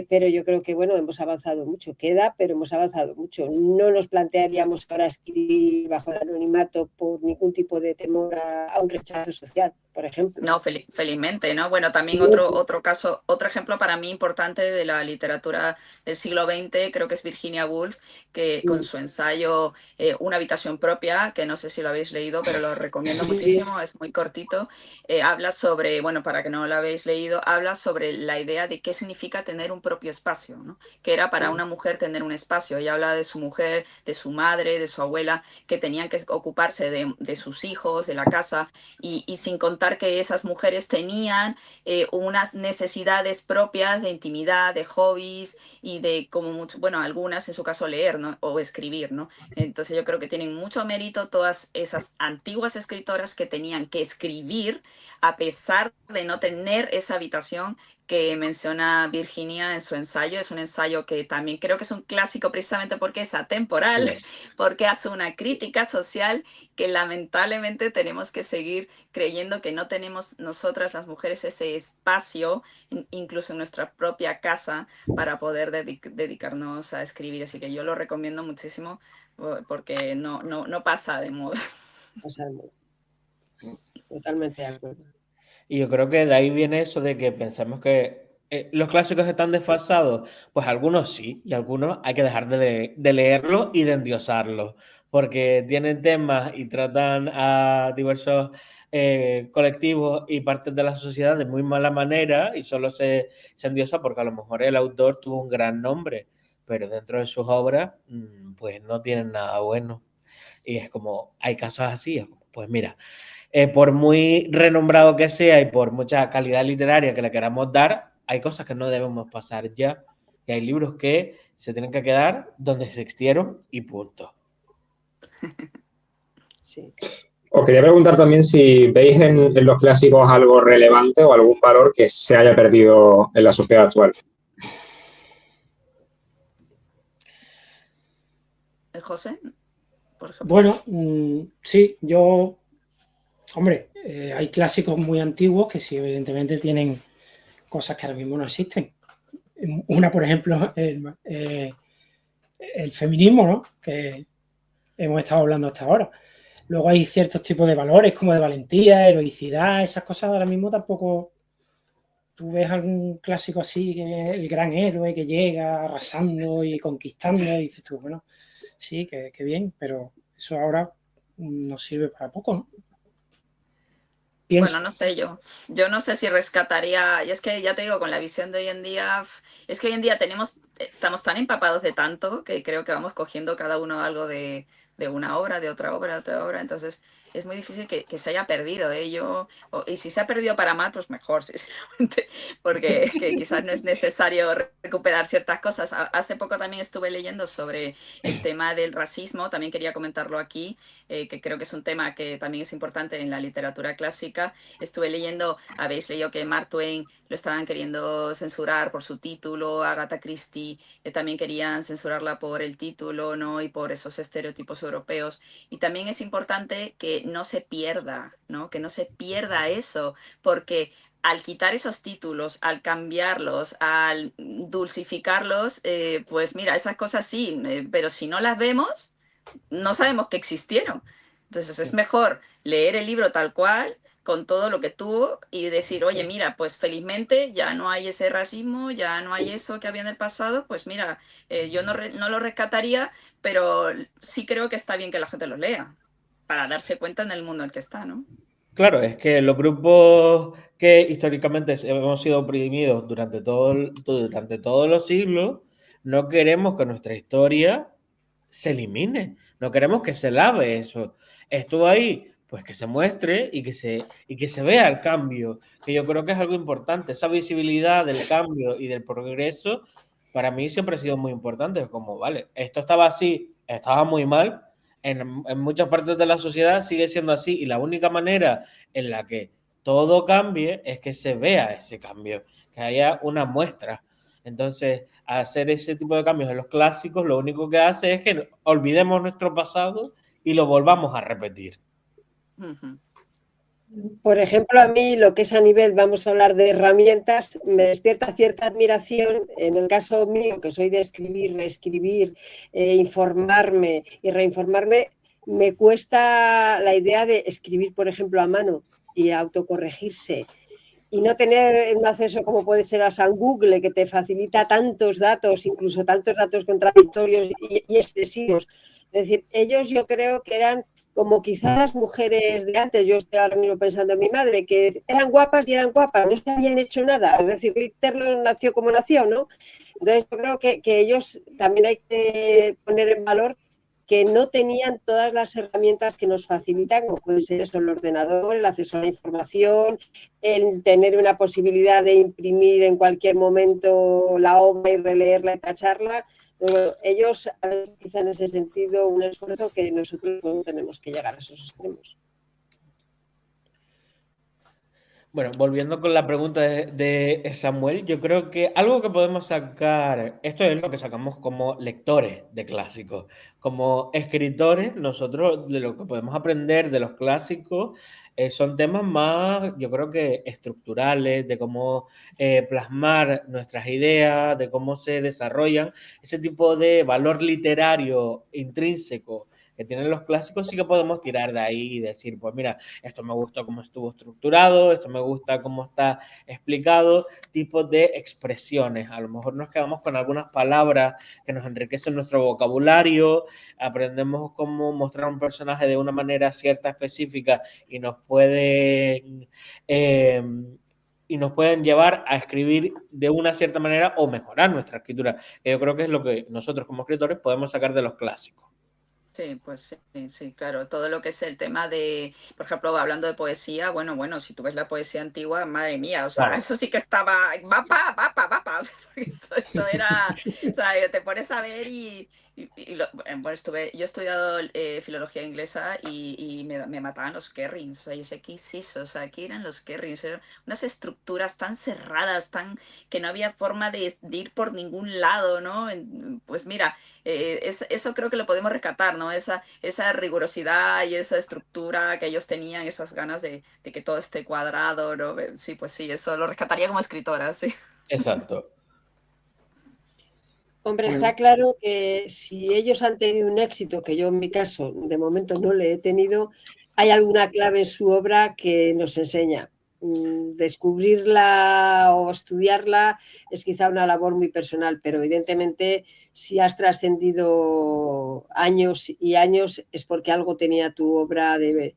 pero yo creo que, bueno, hemos avanzado mucho. Queda, pero hemos avanzado mucho. No nos plantearíamos ahora escribir bajo el anonimato por ningún tipo de temor a un rechazo social, por ejemplo. No, felizmente, ¿no? Bueno, también otro caso, otro ejemplo para mí importante de la literatura del siglo XX, creo que es Virginia Woolf, que con su ensayo Una habitación propia, que no sé si lo habéis leído, pero lo recomiendo muchísimo, es muy cortito, habla sobre, bueno, para que no lo habéis leído, habla sobre la idea de qué significa tener un propio espacio, ¿no? Que era para una mujer tener un espacio. Ella habla de su mujer, de su madre, de su abuela, que tenían que ocuparse de sus hijos, de la casa, y sin contar que esas mujeres tenían unas necesidades propias de intimidad, de hobbies y de como mucho, bueno, algunas en su caso leer, ¿no? O escribir, ¿no? Entonces yo creo que tienen mucho mérito todas esas antiguas escritoras que tenían que escribir a pesar de no tener esa habitación que menciona Virginia en su ensayo. Es un ensayo que también creo que es un clásico precisamente porque es atemporal, porque hace una crítica social que lamentablemente tenemos que seguir creyendo que no tenemos nosotras las mujeres ese espacio, incluso en nuestra propia casa, para poder dedicarnos a escribir. Así que yo lo recomiendo muchísimo porque no pasa de moda. Totalmente de acuerdo. Y yo creo que de ahí viene eso de que pensamos que los clásicos están desfasados. Pues algunos sí, y algunos hay que dejar de leerlos y de endiosarlos, porque tienen temas y tratan a diversos colectivos y partes de la sociedad de muy mala manera y solo se endiosa porque a lo mejor el autor tuvo un gran nombre, pero dentro de sus obras pues no tienen nada bueno. Y es como, hay casos así, es como, pues mira, por muy renombrado que sea y por mucha calidad literaria que le queramos dar, hay cosas que no debemos pasar ya. Y hay libros que se tienen que quedar donde se existieron y punto. Sí. Os quería preguntar también si veis en los clásicos algo relevante o algún valor que se haya perdido en la sociedad actual. José, por ejemplo. Bueno, sí, yo Hombre, hay clásicos muy antiguos que sí, evidentemente tienen cosas que ahora mismo no existen. Una, por ejemplo, el feminismo, ¿no? Que hemos estado hablando hasta ahora. Luego hay ciertos tipos de valores como de valentía, heroicidad, esas cosas ahora mismo tampoco. Tú ves algún clásico así, que es el gran héroe que llega arrasando y conquistando, y dices tú, bueno, sí, que bien, pero eso ahora nos sirve para poco, ¿no? Pienso. Bueno, no sé yo no sé si rescataría, y es que ya te digo, con la visión de hoy en día, es que hoy en día estamos tan empapados de tanto que creo que vamos cogiendo cada uno algo de una obra, de otra obra, de otra obra, entonces es muy difícil que se haya perdido, ¿eh? Y si se ha perdido para mal, pues mejor, sinceramente, porque que quizás no es necesario recuperar ciertas cosas. Hace poco también estuve leyendo sobre el tema del racismo, también quería comentarlo aquí, que creo que es un tema que también es importante en la literatura clásica. Estuve leyendo, habéis leído que Mark Twain lo estaban queriendo censurar por su título, Agatha Christie también querían censurarla por el título, ¿no? Y por esos estereotipos europeos. Y también es importante que no se pierda, ¿no? Que no se pierda eso, porque al quitar esos títulos, al cambiarlos, al dulcificarlos, pues mira, esas cosas sí, pero si no las vemos, no sabemos que existieron. Entonces es mejor leer el libro tal cual, con todo lo que tuvo, y decir, oye, mira, pues felizmente ya no hay ese racismo, ya no hay eso que había en el pasado, pues mira, yo no lo rescataría, pero sí creo que está bien que la gente lo lea, para darse cuenta en el mundo en el que está, ¿no? Claro, es que los grupos que históricamente hemos sido oprimidos durante durante todos los siglos, no queremos que nuestra historia se elimine, no queremos que se lave eso. Estuvo ahí, pues que se muestre y que se vea el cambio, que yo creo que es algo importante. Esa visibilidad del cambio y del progreso, para mí siempre ha sido muy importante. Es como, vale, esto estaba así, estaba muy mal. En muchas partes de la sociedad sigue siendo así y la única manera en la que todo cambie es que se vea ese cambio, que haya una muestra. Entonces, hacer ese tipo de cambios en los clásicos, lo único que hace es que olvidemos nuestro pasado y lo volvamos a repetir. Uh-huh. Por ejemplo, a mí lo que es a nivel, vamos a hablar de herramientas, me despierta cierta admiración. En el caso mío, que soy de escribir, reescribir, informarme y reinformarme, me cuesta la idea de escribir, por ejemplo, a mano y autocorregirse y no tener un acceso como puede ser a San Google, que te facilita tantos datos, incluso tantos datos contradictorios y excesivos. Es decir, ellos yo creo que eran como quizás las mujeres de antes, yo estoy ahora mismo pensando en mi madre, que eran guapas y eran guapas, no se habían hecho nada, es decir, Litterlo nació como nació, ¿no? Entonces yo creo que ellos también hay que poner en valor que no tenían todas las herramientas que nos facilitan, como puede ser eso, el ordenador, el acceso a la información, el tener una posibilidad de imprimir en cualquier momento la obra y releerla y tacharla. Bueno, ellos quizá en ese sentido un esfuerzo que nosotros no tenemos que llegar a esos extremos. Bueno, volviendo con la pregunta de Samuel, yo creo que algo que podemos sacar, esto es lo que sacamos como lectores de clásicos, como escritores, nosotros de lo que podemos aprender de los clásicos son temas más, yo creo que estructurales, de cómo plasmar nuestras ideas, de cómo se desarrollan, ese tipo de valor literario intrínseco que tienen los clásicos, sí que podemos tirar de ahí y decir, pues mira, esto me gusta cómo estuvo estructurado, esto me gusta cómo está explicado, tipos de expresiones. A lo mejor nos quedamos con algunas palabras que nos enriquecen nuestro vocabulario, aprendemos cómo mostrar un personaje de una manera cierta, específica y nos pueden llevar a escribir de una cierta manera o mejorar nuestra escritura, que yo creo que es lo que nosotros como escritores podemos sacar de los clásicos. Sí, pues sí, claro. Todo lo que es el tema de, por ejemplo, hablando de poesía, bueno, si tú ves la poesía antigua, madre mía, o sea, claro. Eso sí que estaba, vapa. Eso era, o sea, te pones a ver y Bueno, yo he estudiado filología inglesa y me mataban los Kerrings. O sea, yo sé qué es eso. O sea, aquí eran los Kerrings. Eran unas estructuras tan cerradas, que no había forma de ir por ningún lado, ¿no? Pues mira, eso creo que lo podemos rescatar, ¿no? Esa rigurosidad y esa estructura que ellos tenían, esas ganas de que todo esté cuadrado, ¿no? Sí, pues sí, eso lo rescataría como escritora, sí. Exacto. Hombre, Bueno, está claro que si ellos han tenido un éxito, que yo en mi caso de momento no le he tenido, hay alguna clave en su obra que nos enseña. Descubrirla o estudiarla es quizá una labor muy personal, pero evidentemente si has trascendido años y años es porque algo tenía tu obra de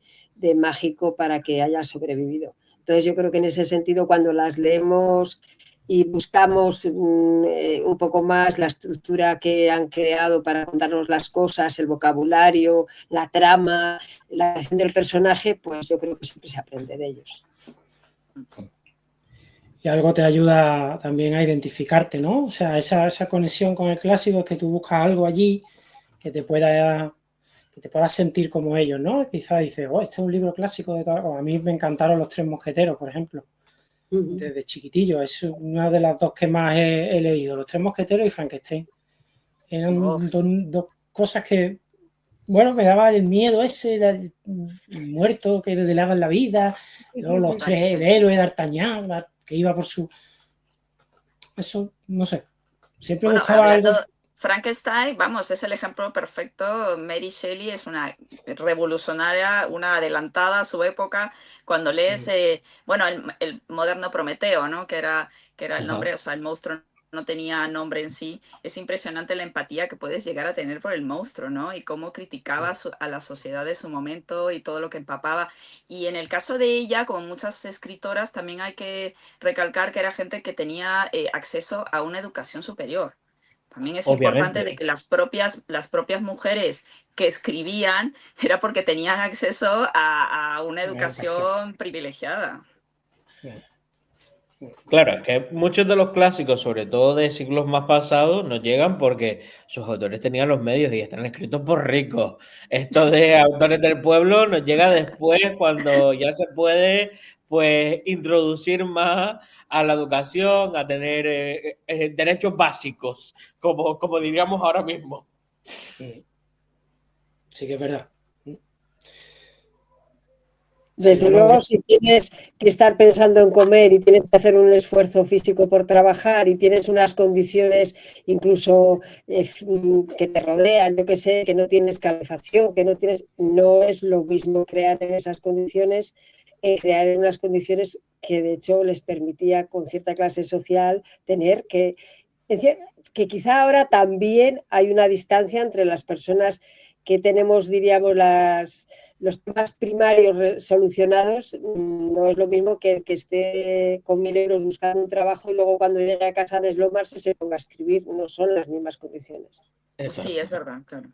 mágico para que haya sobrevivido. Entonces yo creo que en ese sentido cuando las leemos y buscamos un poco más la estructura que han creado para contarnos las cosas, el vocabulario, la trama, la acción del personaje, pues yo creo que siempre se aprende de ellos. y algo te ayuda también a identificarte, ¿no? O sea, esa conexión con el clásico es que tú buscas algo allí que te puedas sentir como ellos, ¿no? Quizás dices, oh, este es un libro clásico de tal. O a mí me encantaron Los Tres Mosqueteros, por ejemplo, desde chiquitillo. Es una de las dos que más he leído, Los Tres Mosqueteros y Frankenstein. Eran dos cosas que, bueno, me daba el miedo ese, el muerto que le delaban la vida, luego los tres, el héroe d'Artagnan, que iba por su... Eso, no sé, siempre Bueno, buscaba algo... Frankenstein, vamos, es el ejemplo perfecto. Mary Shelley es una revolucionaria, una adelantada a su época. Cuando lees, bueno, el moderno Prometeo, ¿no? Que era el nombre, o sea, el monstruo no tenía nombre en sí. Es impresionante la empatía que puedes llegar a tener por el monstruo, ¿no? Y cómo criticaba a la sociedad de su momento y todo lo que empapaba. Y en el caso de ella, como muchas escritoras, también hay que recalcar que era gente que tenía acceso a una educación superior. También es importante de Obviamente. que las propias mujeres que escribían era porque tenían acceso a una educación privilegiada. Claro, es que muchos de los clásicos, sobre todo de siglos más pasados, nos llegan porque sus autores tenían los medios y están escritos por ricos. Esto de autores del pueblo nos llega después cuando ya se puede pues introducir más a la educación, a tener derechos básicos, como diríamos ahora mismo. Sí que es verdad. Desde luego, si tienes que estar pensando en comer y tienes que hacer un esfuerzo físico por trabajar y tienes unas condiciones incluso que te rodean, yo que sé, que no tienes calefacción, no es lo mismo crear en esas condiciones, crear en unas condiciones que de hecho les permitía con cierta clase social tener que quizá ahora también hay una distancia entre las personas que tenemos, diríamos, los temas primarios solucionados. No es lo mismo que el que esté con 1.000 euros buscando un trabajo y luego cuando llegue a casa a deslomarse se ponga a escribir. No son las mismas condiciones. Exacto. Sí, es verdad, claro.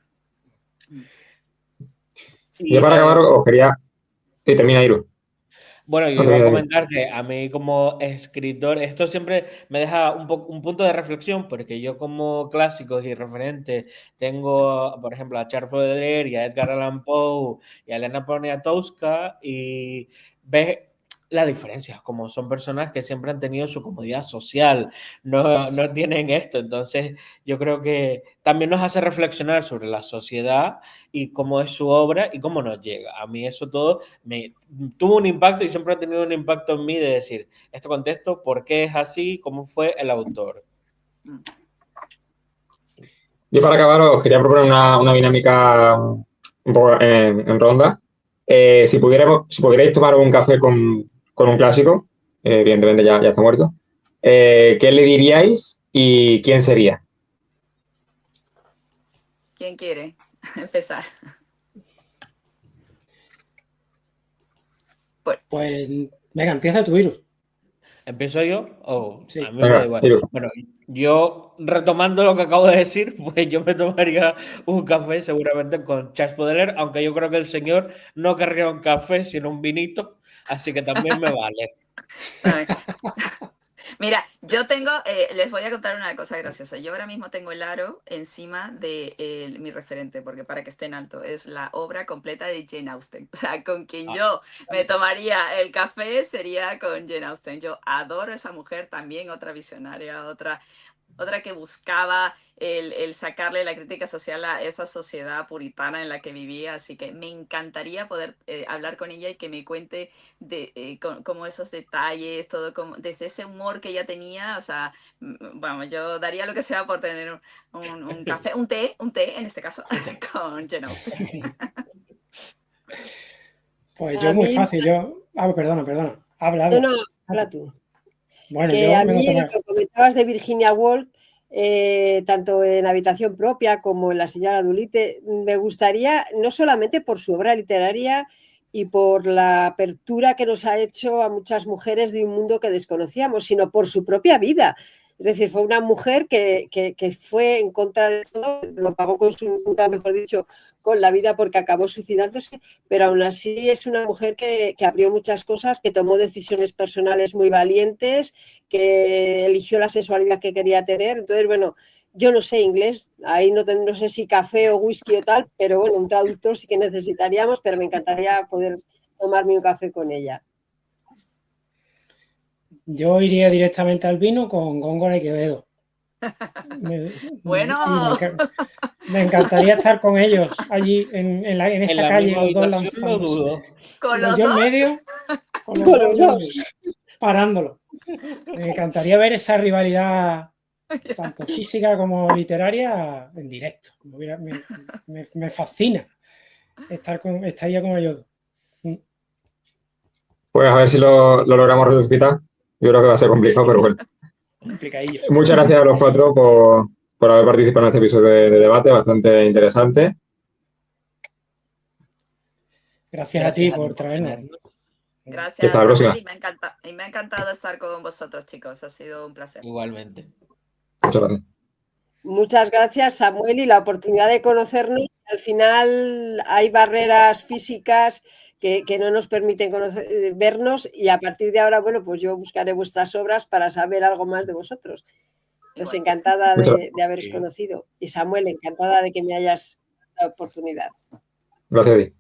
Y para acabar, os quería... Y termina, Iru. Bueno, yo iba a comentar que a mí como escritor, esto siempre me deja un punto de reflexión, porque yo como clásicos y referentes tengo, por ejemplo, a Charles Baudelaire y a Edgar Allan Poe y a Elena Poniatowska, y ves la diferencia, como son personas que siempre han tenido su comodidad social, no tienen esto. Entonces yo creo que también nos hace reflexionar sobre la sociedad y cómo es su obra y cómo nos llega. A mí eso todo me tuvo un impacto y siempre ha tenido un impacto en mí de decir, este contexto, ¿por qué es así? ¿Cómo fue el autor? Yo para acabar os quería proponer una dinámica un poco en ronda. Si pudierais tomar un café con un clásico, evidentemente ya está muerto, ¿qué le diríais y quién sería? ¿Quién quiere empezar? Pues venga, empieza tu virus. ¿Empiezo yo? Sí. A mí me da igual. Bueno, yo retomando lo que acabo de decir, pues yo me tomaría un café seguramente con Charles Baudelaire, aunque yo creo que el señor no querría un café, sino un vinito, así que también me vale. Mira, yo tengo, les voy a contar una cosa graciosa. Yo ahora mismo tengo el aro encima de mi referente, porque para que esté en alto, es la obra completa de Jane Austen. O sea, con quien yo me tomaría el café sería con Jane Austen. Yo adoro a esa mujer también, otra visionaria, otra que buscaba el sacarle la crítica social a esa sociedad puritana en la que vivía, así que me encantaría poder hablar con ella y que me cuente como esos detalles, todo desde ese humor que ella tenía, o sea, vamos, yo daría lo que sea por tener un café, un té en este caso, con Jane Austen. Pues yo muy fácil, perdona, habla. No, habla tú. Bueno, que yo a me mí lo lo que comentabas de Virginia Woolf, tanto en Habitación Propia como en La señora Dulite, me gustaría, no solamente por su obra literaria y por la apertura que nos ha hecho a muchas mujeres de un mundo que desconocíamos, sino por su propia vida. Es decir, fue una mujer que fue en contra de todo, lo pagó con su, nunca mejor dicho, con la vida porque acabó suicidándose, pero aún así es una mujer que abrió muchas cosas, que tomó decisiones personales muy valientes, que eligió la sexualidad que quería tener. Entonces, bueno, yo no sé inglés, ahí no sé si café o whisky o tal, pero bueno, un traductor sí que necesitaríamos, pero me encantaría poder tomarme un café con ella. Yo iría directamente al vino con Góngora y Quevedo. Bueno. Me encantaría estar con ellos allí en esa calle, los dos lanzándose. ¿Con los yo dos? En medio, con los dos yo en medio, parándolo. Me encantaría ver esa rivalidad, tanto física como literaria, en directo. Me fascina estaría con ellos. Pues a ver si lo logramos resucitar. Yo creo que va a ser complicado, pero bueno. Complicadillo. Muchas gracias a los cuatro por haber participado en este episodio de debate, bastante interesante. Gracias a ti por traernos. Gracias, Samuel, y me ha encantado estar con vosotros, chicos. Ha sido un placer. Igualmente. Muchas gracias. Muchas gracias, Samuel, y la oportunidad de conocernos. Al final hay barreras físicas que no nos permiten vernos, y a partir de ahora, bueno, pues yo buscaré vuestras obras para saber algo más de vosotros. Pues encantada de haberos conocido. Y Samuel, encantada de que me hayas dado la oportunidad. Gracias a ti.